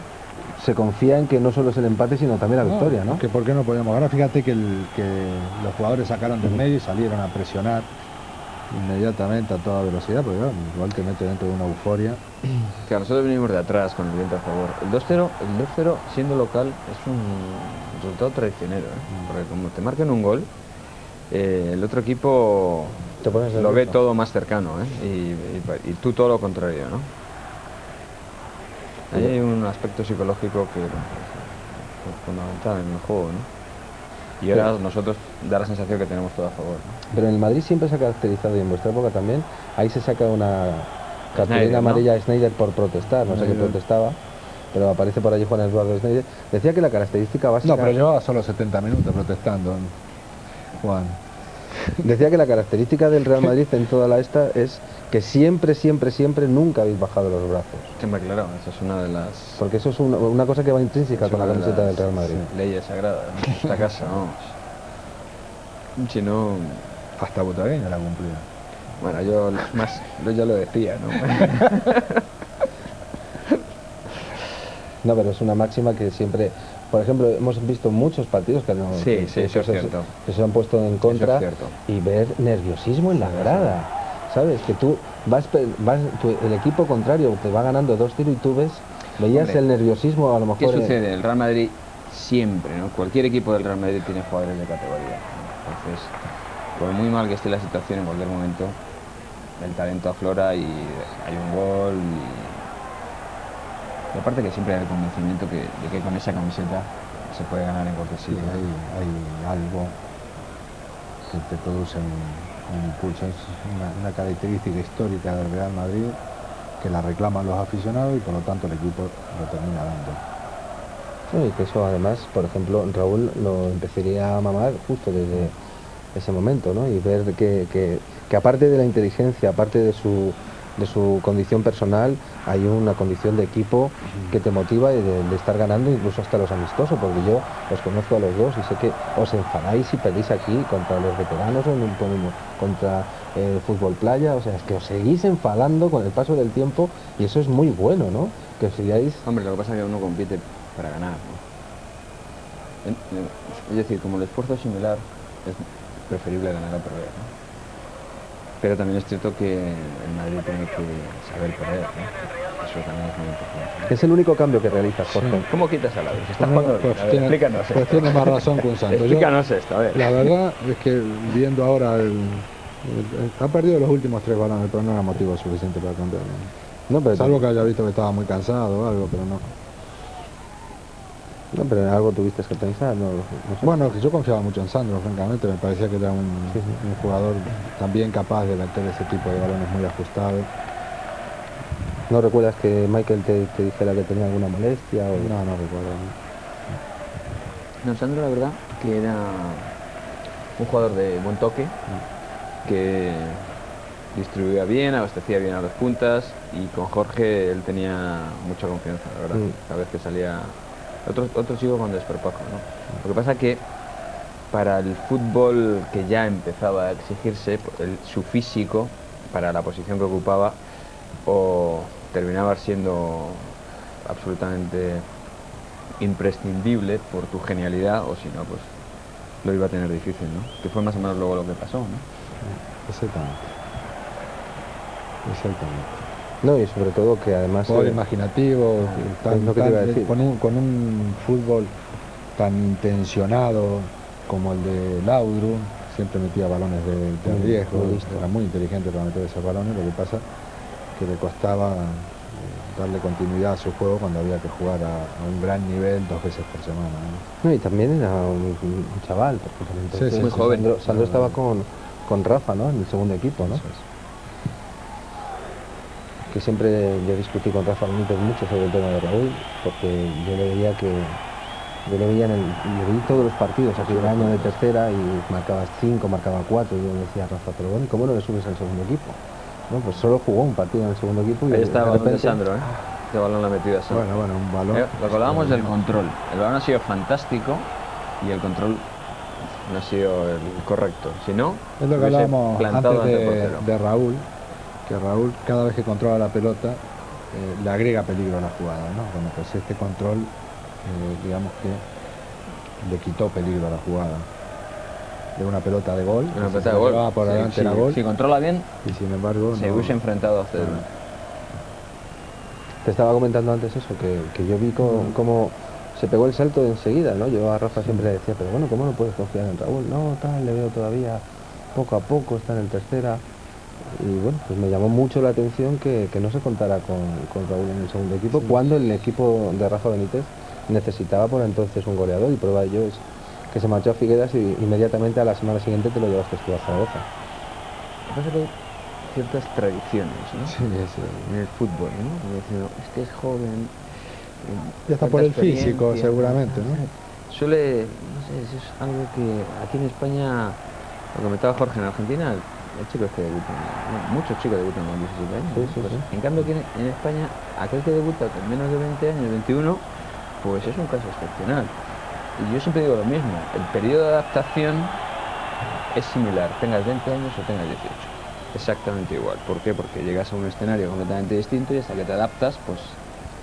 S2: se confía en que no solo es el empate, sino también la victoria, ¿no?
S3: Que por qué no podíamos ganar. Fíjate que los jugadores sacaron del medio y salieron a presionar inmediatamente a toda velocidad, porque claro, igual te mete dentro de una euforia.
S5: Que nosotros venimos de atrás con el viento a favor. El 2-0 siendo local es un resultado traicionero, porque como te marcan un gol, el otro equipo
S2: Te pones
S5: lo ve
S2: nervioso.
S5: todo más cercano, y tú todo lo contrario, ¿no? Ahí hay un aspecto psicológico que es fundamental en el juego, ¿no? Y ahora nosotros da la sensación que tenemos todo a favor, ¿no?
S2: Pero en el Madrid siempre se ha caracterizado, y en vuestra época también, ahí se saca una cartulina
S5: Sneijder, ¿no?
S2: amarilla a Sneijder por protestar, no sé qué protestaba, pero aparece por allí Juan Eduardo Sneijder. Decía que la característica básica...
S3: No, pero llevaba solo 70 minutos protestando, Juan.
S2: Decía que la característica del Real Madrid en toda la esta es que siempre nunca habéis bajado los brazos.
S5: Siempre claro, esa es una de las
S2: Porque eso es una cosa que va intrínseca con la camiseta del Real Madrid.
S5: leyes sagradas, ¿no? Esta casa, vamos. Si no,
S3: Hasta Butragueño la cumplía.
S5: Bueno, yo ya lo decía, ¿no?
S2: No, pero es una máxima que siempre, por ejemplo, hemos visto muchos partidos que, no,
S5: Sí, eso es cierto.
S2: que se han puesto en contra,
S5: es cierto.
S2: y ver nerviosismo en la grada, ¿sabes? Que tú el equipo contrario te va ganando 2-0 y tú veías
S4: Hombre,
S2: el nerviosismo a lo mejor.
S4: ¿Qué sucede? El Real Madrid siempre, ¿no? Cualquier equipo del Real Madrid tiene jugadores de categoría, ¿no? Entonces, por muy mal que esté la situación, en cualquier momento el talento aflora y hay un gol y aparte que siempre hay el convencimiento de que con esa camiseta se puede ganar en cualquier
S3: Sí,
S4: sitio.
S3: hay algo que te produce un impulso. Es una característica histórica del Real Madrid que la reclaman los aficionados y por lo tanto el equipo lo termina dando.
S2: Sí, y que eso además, por ejemplo, Raúl lo empezaría a mamar justo desde ese momento, ¿no? Y ver que aparte de la inteligencia, aparte de su condición personal, hay una condición de equipo que te motiva de estar ganando incluso hasta los amistosos, porque yo os conozco a los dos y sé que os enfadáis y perdéis aquí contra los veteranos contra el fútbol playa, o sea, es que os seguís enfadando con el paso del tiempo y eso es muy bueno, ¿no? Que os sigáis...
S4: Hombre, lo que pasa es que uno compite para ganar, ¿no? Es decir, como el esfuerzo es similar, es preferible ganar a perder, ¿no? Pero también es cierto que el Madrid tiene que saber perder, ¿no? Eso también es muy importante.
S2: Es el único cambio que realizas, Jorge.
S3: Sí.
S4: ¿Cómo quitas a la vez? Está
S3: Pues,
S4: jugando bien. A ver, explícanos esto.
S3: pues tiene más razón que un santo.
S4: Explícanos esto, a ver.
S3: La verdad es que viendo ahora ha perdido los últimos 3 balones, pero no era motivo suficiente para cambiarlo.
S2: No, pero
S3: Salvo que haya visto que estaba muy cansado o algo, pero no.
S2: No, pero en algo tuviste que pensar, no sé.
S3: Bueno, yo confiaba mucho en Sandro, francamente, me parecía que era un jugador también capaz de meter ese tipo de balones muy ajustados.
S2: ¿No recuerdas que Michael te dijera que tenía alguna molestia? O...
S3: No recuerdo.
S4: No, Sandro, la verdad, que era un jugador de buen toque, que distribuía bien, abastecía bien a las puntas, y con Jorge él tenía mucha confianza, la verdad. Cada vez que salía... Otro chico con desparpajo, ¿no? Lo que pasa que para el fútbol que ya empezaba a exigirse, su físico, para la posición que ocupaba, o terminaba siendo absolutamente imprescindible por tu genialidad, o si no, pues lo iba a tener difícil, ¿no? Que fue más o menos luego lo que pasó, ¿no?
S3: Exactamente.
S2: No, y sobre todo que además...
S3: Jugador imaginativo, con un fútbol tan intencionado como el de Laudrup, siempre metía balones de riesgo, era muy inteligente para meter esos balones, lo que pasa que le costaba darle continuidad a su juego cuando había que jugar a un gran nivel 2 veces por semana, ¿no?
S2: No, y también era un chaval, porque entonces
S3: muy
S4: joven.
S2: Sandro estaba con Rafa, ¿no? En el segundo equipo, ¿no? Que siempre yo discutí con Rafa Benítez mucho sobre el tema de Raúl, porque yo le veía le vi todos los partidos aquí del año de tercera y marcaba 5, marcaba 4, y yo le decía a Rafa, pero bueno, ¿cómo no le subes al segundo equipo? No, pues solo jugó un partido en el segundo equipo y
S4: Ahí está el
S2: de
S4: balón de
S2: repente...
S4: Sandro, ¿eh? Este balón lo ha metido a Sandro.
S3: Bueno, un balón.
S4: Lo que hablábamos del control. El balón ha sido fantástico y el control no ha sido el correcto. Si no,
S3: Es lo que
S4: hubiese
S3: hablábamos
S4: plantado
S3: antes
S4: ante el portero.
S3: de Raúl, que Raúl cada vez que controla la pelota le agrega peligro a la jugada, ¿no? Bueno, pues este control, digamos que le quitó peligro a la jugada. De una pelota de gol,
S4: Una
S3: si
S4: pelota
S3: se
S4: de
S3: la
S4: gol.
S3: llevaba por delante era gol,
S4: Si controla bien,
S3: y sin embargo
S4: se
S3: no.
S4: hubiese enfrentado a Cedro.
S2: Te estaba comentando antes eso, que yo vi cómo se pegó el salto enseguida, ¿no? Yo a Rafa siempre le decía, pero bueno, ¿cómo no puedes confiar en Raúl? No, tal, le veo todavía poco a poco, está en el tercera. Y bueno, pues me llamó mucho la atención que no se contara con Raúl en el segundo equipo, cuando el equipo de Rafa Benítez necesitaba por entonces un goleador, y prueba de ello es que se marchó a Figueras y inmediatamente a la semana siguiente te lo llevaste tú a Zaragoza.
S4: Lo que pasa es que hay ciertas tradiciones, ¿no?
S3: Sí,
S4: En el fútbol, ¿no? Es que es joven.
S3: ya está
S4: falta
S3: por el
S4: experiencia,
S3: físico seguramente, ¿no?
S4: Suele, no sé, eso es algo que aquí en España, lo comentaba Jorge, en Argentina hay chicos que debutan, muchos chicos debutan con 17 años.
S2: Sí,
S4: ¿no?
S2: sí.
S4: En cambio aquí en España, aquel que debuta con menos de 20 años, 21, pues es un caso excepcional. Y yo siempre digo lo mismo, el periodo de adaptación
S5: es similar, tengas 20 años o tengas 18. Exactamente igual. ¿Por qué? Porque llegas a un escenario completamente distinto y hasta que te adaptas, pues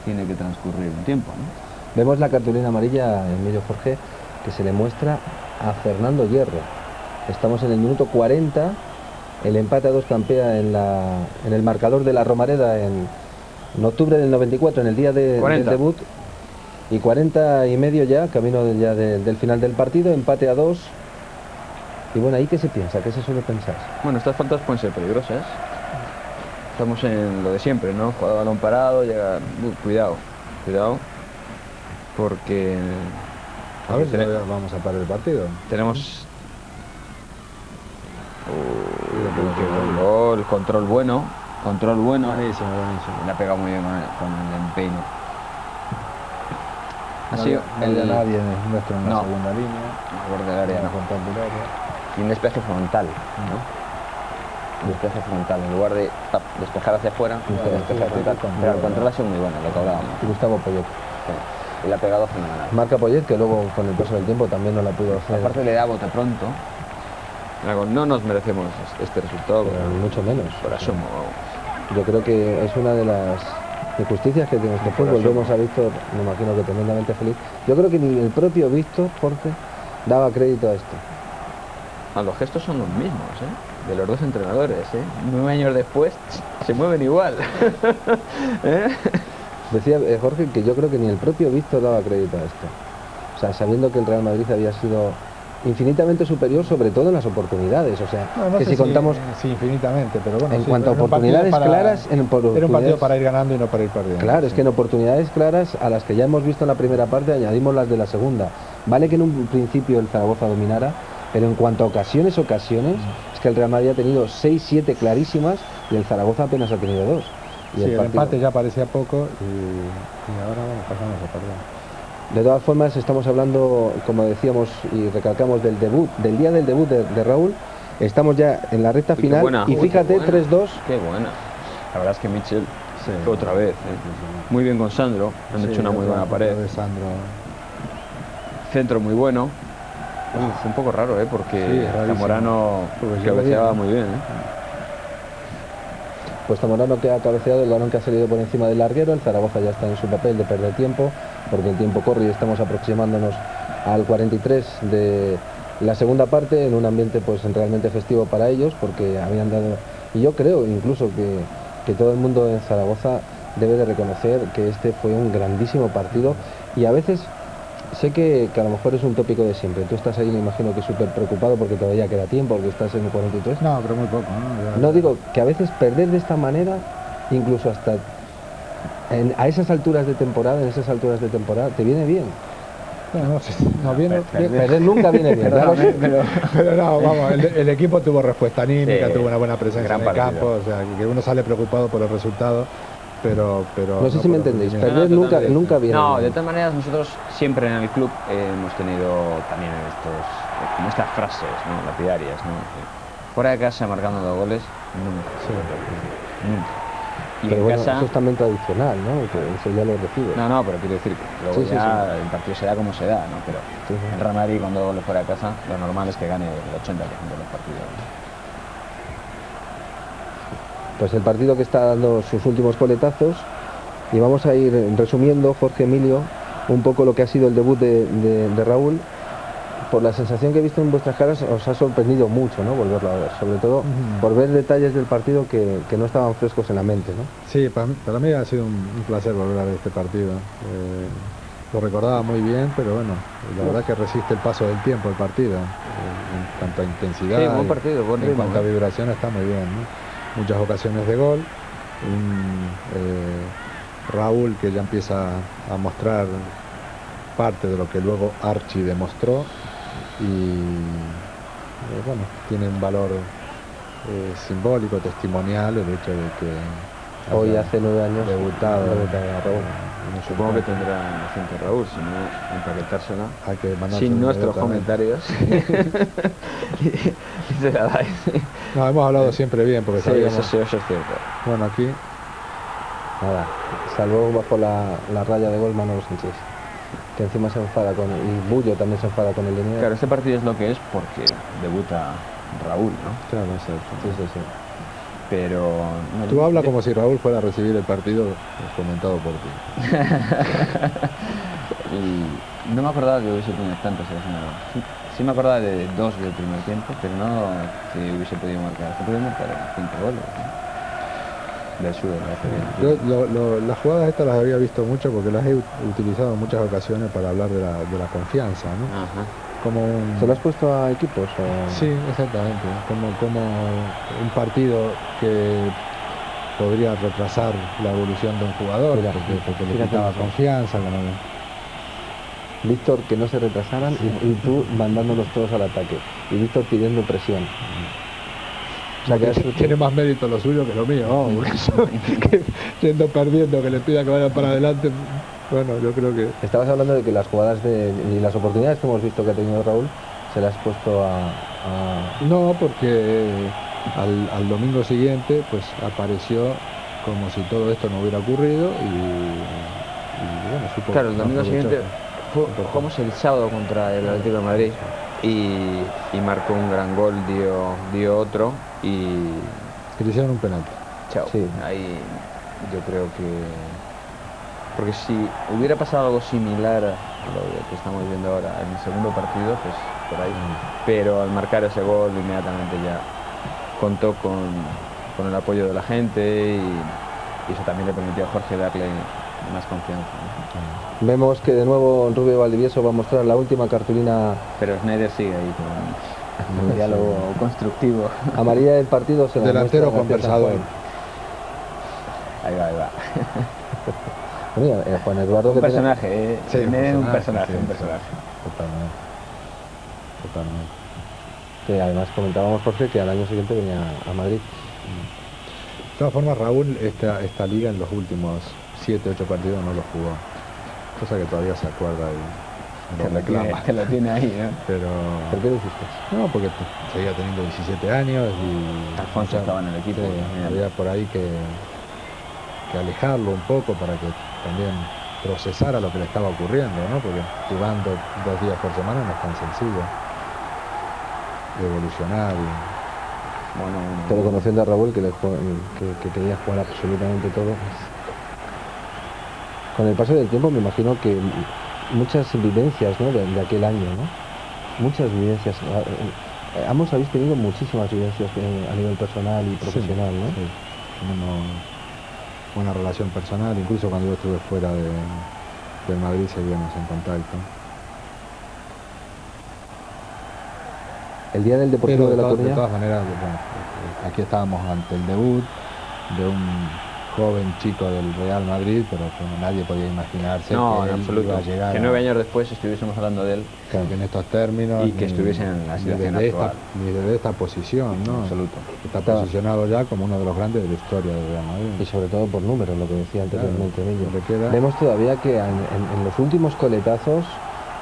S5: tiene que transcurrir un tiempo, ¿no?
S2: Vemos la cartulina amarilla, Emilio Jorge, que se le muestra a Fernando Hierro. Estamos en el minuto 40, el empate a 2 campea en el marcador de la Romareda en octubre del 94, en el día del debut, y 40 y medio ya, camino del final del partido, empate a 2. Y bueno, ¿ahí qué se piensa? ¿Qué se suele pensar?
S5: Bueno, estas faltas pueden ser peligrosas. Estamos en lo de siempre, ¿no? Jugador balón parado, llega... cuidado, porque...
S3: A ver si vamos a parar el partido.
S5: Tenemos... qué buen gol, control bueno.
S3: Buenísimo.
S5: Le ha pegado muy bien con el empeine.
S3: No había nadie en la segunda línea.
S5: A borde del área, no.
S4: Y un despeje frontal, ¿no? Un despeje frontal, en lugar de despejar hacia afuera, despejar frontal. Pero el control ha sido muy bueno, lo que hablábamos.
S2: Gustavo Poyet.
S4: Sí. Y le ha pegado fenomenal.
S2: Marca Poyet, que luego con el paso del tiempo también no la pudo hacer.
S4: Aparte le da bote pronto.
S5: No nos merecemos este resultado,
S2: Pero ni mucho menos.
S5: Por asomo.
S2: Yo creo que es una de las injusticias que tiene este fútbol. Vemos a Víctor, me imagino que tremendamente feliz. Yo creo que ni el propio Víctor, Jorge, daba crédito a esto.
S5: Los gestos son los mismos, de los dos entrenadores. 9 años después se mueven igual.
S2: Decía Jorge que yo creo que ni el propio Víctor daba crédito a esto. O sea, sabiendo que el Real Madrid había sido infinitamente superior, sobre todo en las oportunidades. O sea,
S3: no
S2: que si contamos...
S3: Sí, infinitamente, pero bueno...
S2: En cuanto a oportunidades claras... Era
S3: un partido para ir ganando y no para ir perdiendo.
S2: Claro, es que en oportunidades claras, a las que ya hemos visto en la primera parte, añadimos las de la segunda. Vale que en un principio el Zaragoza dominara, pero en cuanto a ocasiones, es que el Real Madrid ha tenido 6-7 clarísimas y el Zaragoza apenas ha tenido 2. Y
S3: el empate ya parecía poco y ahora pasamos a perder.
S2: De todas formas, estamos hablando, como decíamos y recalcamos, del día del debut de Raúl. Estamos ya en la recta final y fíjate, 3-2.
S5: Qué buena. La verdad es que Mitchell, otra vez, muy bien con Sandro, han hecho una muy buena pared. Centro muy bueno. Fue un poco raro, porque Zamorano cabeceaba muy bien.
S2: Pues Zamorano, que ha cabeceado, el balón que ha salido por encima del larguero. El Zaragoza ya está en su papel de perder tiempo, porque el tiempo corre y estamos aproximándonos al 43 de la segunda parte, en un ambiente pues realmente festivo para ellos, porque habían dado... Y yo creo incluso que todo el mundo en Zaragoza debe de reconocer que este fue un grandísimo partido. Y a veces sé que a lo mejor es un tópico de siempre. Tú estás ahí, me imagino que súper preocupado porque todavía queda tiempo, porque estás en el 43.
S3: No, pero muy poco, ¿no?
S2: No, digo que a veces perder de esta manera, incluso hasta a esas alturas de temporada, te viene bien.
S3: No viene,
S2: perder nunca viene bien.
S3: Pero no, vamos, el equipo tuvo respuesta anímica, tuvo una buena presencia en el campo, o sea, que uno sale preocupado por el resultado. Pero
S2: no sé si me entendéis, perder nunca viene.
S4: No, de todas maneras nosotros siempre en el club hemos tenido también como estas frases, ¿no? Lapidarias, ¿no? Fuera de casa marcando 2 goles, nunca. Y
S2: pero
S4: en
S2: bueno,
S4: casa...
S2: eso es también tradicional, ¿no? Que eso ya lo recibe.
S4: No, pero quiero decir que luego el partido se da como se da, ¿no? Pero el Real Madrid con 2 goles fuera de casa, lo normal es que gane el 80% de los partidos.
S2: Pues el partido que está dando sus últimos coletazos, y vamos a ir resumiendo, Jorge, Emilio, un poco lo que ha sido el debut de Raúl. Por la sensación que he visto en vuestras caras, os ha sorprendido mucho, ¿no? Volverlo a ver, sobre todo por ver detalles del partido que no estaban frescos en la mente, ¿no?
S3: Sí, para mí ha sido un placer volver a ver este partido. Lo recordaba muy bien, pero bueno, la verdad que resiste el paso del tiempo el partido, en cuanto a intensidad,
S5: sí, buen partido, buen ritmo,
S3: en cuanto a vibración está muy bien, ¿no? Muchas ocasiones de gol, Raúl que ya empieza a mostrar parte de lo que luego Archie demostró y bueno, tiene un valor simbólico, testimonial el hecho de que
S2: hoy hace 9 años
S3: debutado
S2: Raúl.
S5: Supongo que tendrá gente Raúl, si no empaquetársela
S3: hay que
S5: sin nuestros comentarios y se la dais.
S3: No, hemos hablado siempre bien porque sabíamos...
S5: eso es cierto.
S3: Bueno, aquí
S2: nada, salvo bajo la raya de gol Manolo Sánchez, que encima se enfada y Bullo también se enfada con el Liniers.
S4: Claro, este partido es lo que es porque debuta Raúl, ¿no?
S3: Claro, exacto.
S2: Sí, sí, sí.
S4: Pero... no,
S3: Tú hablas como si Raúl fuera a recibir el partido comentado por ti.
S4: Y no me acordaba que hubiese tenido tantas seleccionadas. Sí me acordaba de 2 del primer tiempo, pero no que hubiese podido marcar. Se puede marcar 5 goles, ¿no? Del sur,
S3: Yo las jugadas estas las había visto mucho porque las he utilizado en muchas ocasiones para hablar de la confianza, ¿no?
S4: Ajá.
S3: Como
S2: ¿Se lo has puesto a equipos? O...
S3: Sí, exactamente. Como un partido que podría retrasar la evolución de un jugador,
S2: Mira,
S3: porque le
S2: fíjate
S3: quitaba
S2: eso.
S3: confianza.
S2: Víctor, que no se retrasaran y tú mandándolos todos al ataque. Y Víctor pidiendo presión. O sea, que
S3: Tiene más mérito lo suyo que lo mío, ¿no? Porque que yendo perdiendo, que le pida que vaya para adelante, bueno, yo creo que...
S2: Estabas hablando de que las jugadas y las oportunidades que hemos visto que ha tenido Raúl, se las has puesto a...
S3: No, porque al domingo siguiente, pues apareció como si todo esto no hubiera ocurrido y bueno, supo...
S5: Claro, el domingo
S3: aprovechar.
S5: siguiente jugamos el sábado contra el Atlético de Madrid y marcó un gran gol, dio otro y
S3: Que le hicieron un penalti.
S5: chao.
S2: Sí.
S5: Ahí yo creo que... Porque si hubiera pasado algo similar a lo que estamos viendo ahora en el segundo partido, pues por ahí. Pero al marcar ese gol inmediatamente ya contó con el apoyo de la gente y eso también le permitió a Jorge darle más confianza, ¿no?
S2: Vemos que de nuevo Rubio Valdivieso va a mostrar la última cartulina
S4: Pero Schneider sigue ahí con un diálogo constructivo.
S2: amarilla del partido. Se la
S3: Delantero
S2: muestra gracias a
S3: conversador.
S4: Ahí va.
S2: Juan. Mira, Juan Eduardo
S4: Un
S2: que tiene-
S4: personaje,
S3: Sí,
S4: un
S3: sí,
S4: personaje.
S3: Totalmente.
S2: que además comentábamos, Jorge, que al año siguiente venía a Madrid.
S3: De todas formas, Raúl, esta liga en los últimos 7, 8 partidos no lo jugó. Cosa que todavía se acuerda y lo reclama.
S4: Te lo tiene ahí, ¿no?
S3: Pero...
S2: ¿Por qué lo hiciste?
S3: No, porque seguía teniendo 17 años y...
S4: Alfonso estaba en el equipo.
S3: Sí, había por ahí que alejarlo un poco para que también procesara lo que le estaba ocurriendo, ¿no? Porque jugando 2 días por semana no es tan sencillo evolucionar
S2: Pero conociendo a Raúl, que quería jugar absolutamente todo. Con el paso del tiempo me imagino que muchas vivencias, ¿no? de aquel año, ¿no? Muchas vivencias. Ambos habéis tenido muchísimas vivencias a nivel personal y profesional, ¿no?
S3: Sí, tenemos buena relación personal, incluso cuando yo estuve fuera del Madrid seguíamos en contacto.
S2: El día del Deportivo
S3: Pero
S2: de La
S3: de
S2: Coruña.
S3: todas maneras, bueno, aquí estábamos ante el debut de un joven chico del Real Madrid, pero como nadie podía imaginarse
S5: No,
S3: que
S5: en
S3: él
S5: absoluto.
S3: iba a llegar
S5: Que 9 años después estuviésemos hablando de él.
S3: claro, que en estos términos
S4: Y que estuviese en la situación actual.
S3: ni desde esta posición, ¿no?
S4: Absoluto.
S3: Está
S2: Claro.
S3: posicionado ya como uno de los grandes de la historia del Real Madrid.
S2: Y sobre todo por números, lo que decía anteriormente
S3: Claro,
S2: Emilio.
S3: le queda-
S2: Vemos todavía que en los últimos coletazos,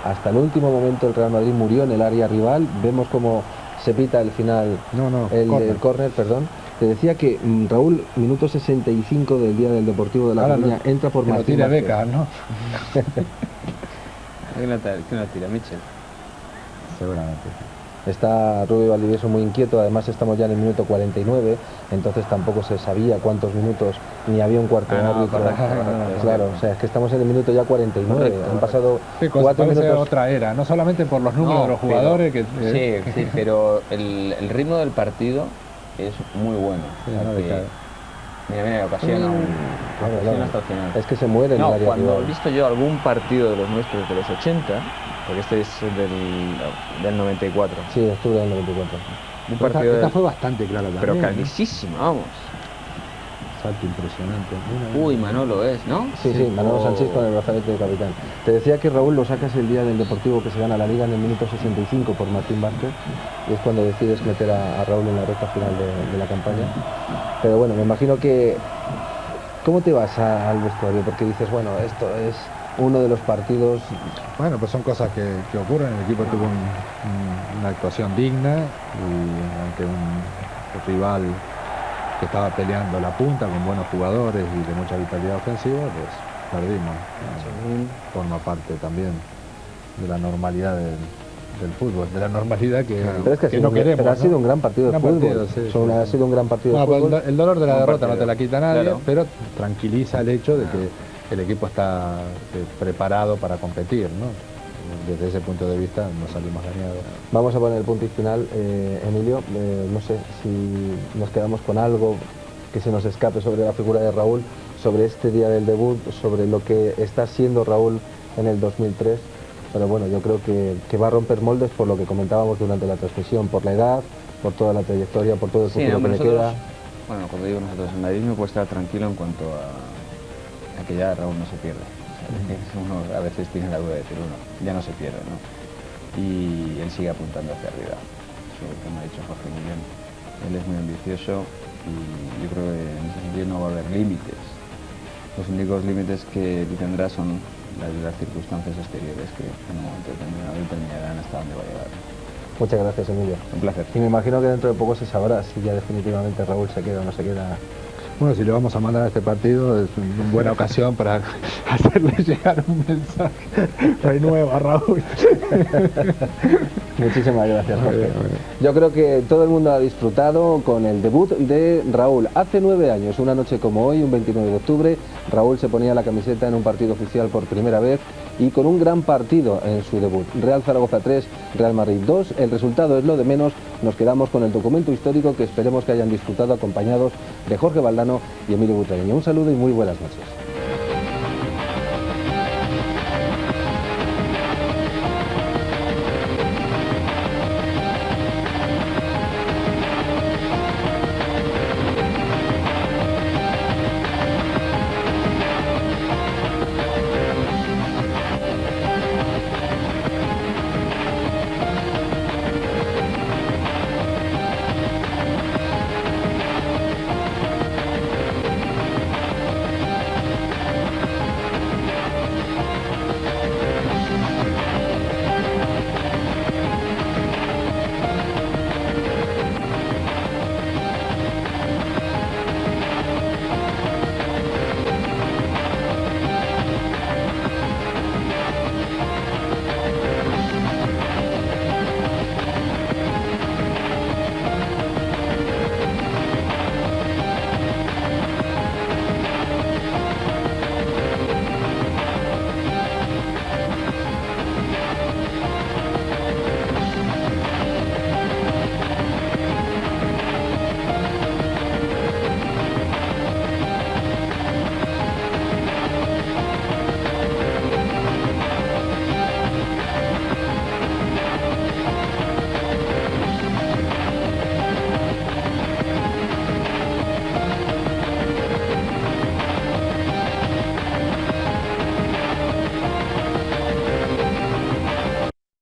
S2: hasta el último momento el Real Madrid murió en el área rival. Vemos como se pita el final,
S3: córner.
S2: el córner, perdón. Te decía que Raúl, minuto 65 del día del Deportivo de La
S3: Ahora
S2: Coruña, entra por
S3: que lo
S2: Martín
S3: tire
S2: Vázquez.
S3: Becas, ¿no?
S4: ¿Quién la tira? Mitchell.
S3: Seguramente.
S2: Está Rubio Valdivieso muy inquieto, además estamos ya en el minuto 49, entonces tampoco se sabía cuántos minutos, ni había un cuarto de árbitro.
S4: correcto.
S2: Claro, o sea, es que estamos en el minuto ya 49,
S4: Correcto,
S2: han pasado
S3: Sí, cosa
S2: 4
S3: parece
S2: minutos.
S3: otra era, no solamente por los números de los jugadores,
S4: Sí, pero el ritmo del partido es muy bueno.
S3: Sí,
S4: O sea
S3: no
S4: que-
S3: decae.
S4: mira, ocasiona
S2: Claro,
S4: ocasiona hasta el final.
S2: Es que se muere en
S4: No,
S2: el área
S4: cuando he
S2: rival.
S4: visto yo algún partido de los nuestros de los 80, porque este es del 94,
S2: Sí, octubre del 94.
S4: un
S3: Esta,
S4: partido
S3: esta fue bastante clara también.
S4: pero
S3: ¿no?
S4: clarísima, vamos.
S3: Salto impresionante.
S4: Uy, Manolo es, ¿no?
S2: Sí, sí, Manolo
S4: Oh.
S2: Sánchez con el brazalete de capitán. Te decía que Raúl lo sacas el día del Deportivo que se gana la Liga en el minuto 65 por Martín Vázquez, y es cuando decides meter a Raúl en la recta final de la campaña. Pero bueno, me imagino que... ¿Cómo te vas al vestuario? Porque dices, bueno, esto es uno de los partidos...
S3: Bueno, pues son cosas que ocurren. El equipo tuvo una actuación digna y ante un rival que estaba peleando la punta con buenos jugadores y de mucha vitalidad ofensiva, pues perdimos. Forma parte también de la normalidad del fútbol, de la normalidad que,
S2: Pero es que,
S3: que no queremos.
S2: pero ha
S3: ¿no?
S2: sido un gran partido de fútbol. Ha sido un gran partido de
S3: Bueno,
S2: fútbol.
S3: el dolor de la
S4: Un
S3: derrota
S4: partido.
S3: no te la quita nadie,
S4: Claro.
S3: pero tranquiliza el hecho de que el equipo está preparado para competir, ¿no? Desde ese punto de vista no salimos dañados.
S2: Vamos a poner el punto y final, Emilio. No sé si nos quedamos con algo que se nos escape sobre la figura de Raúl, sobre este día del debut, sobre lo que está siendo Raúl en el 2003. Pero bueno, yo creo que va a romper moldes por lo que comentábamos durante la transmisión, por la edad, por toda la trayectoria, por todo el
S4: Sí,
S2: futuro
S4: hombre,
S2: que le queda.
S4: bueno, cuando digo nosotros, el madridismo puede estar tranquilo en cuanto a que ya Raúl no se pierde. O sea, es que uno a veces tiene la duda de decir, uno, ya no se pierde, ¿no? Y él sigue apuntando hacia arriba. Eso, como ha dicho Jorge muy bien, él es muy ambicioso y yo creo que en ese sentido no va a haber límites. Los únicos límites que tendrá son las circunstancias exteriores que en un momento determinado determinarán hasta dónde va a llegar.
S2: Muchas gracias, Emilio.
S4: Un placer.
S2: Y me imagino que dentro de poco se sabrá si ya definitivamente Raúl se queda o no se queda.
S3: Bueno, si le vamos a mandar a este partido es una buena ocasión para hacerle llegar un mensaje. Renueva, Raúl.
S2: Muchísimas gracias, Jorge.
S3: Muy bien.
S2: Yo creo que todo el mundo ha disfrutado con el debut de Raúl. Hace 9 años, una noche como hoy, un 29 de octubre, Raúl se ponía la camiseta en un partido oficial por primera vez y con un gran partido en su debut. Real Zaragoza 3, Real Madrid 2. El resultado es lo de menos. Nos quedamos con el documento histórico que esperemos que hayan disfrutado acompañados de Jorge Valdano y Emilio Butragueño. Un saludo y muy buenas noches.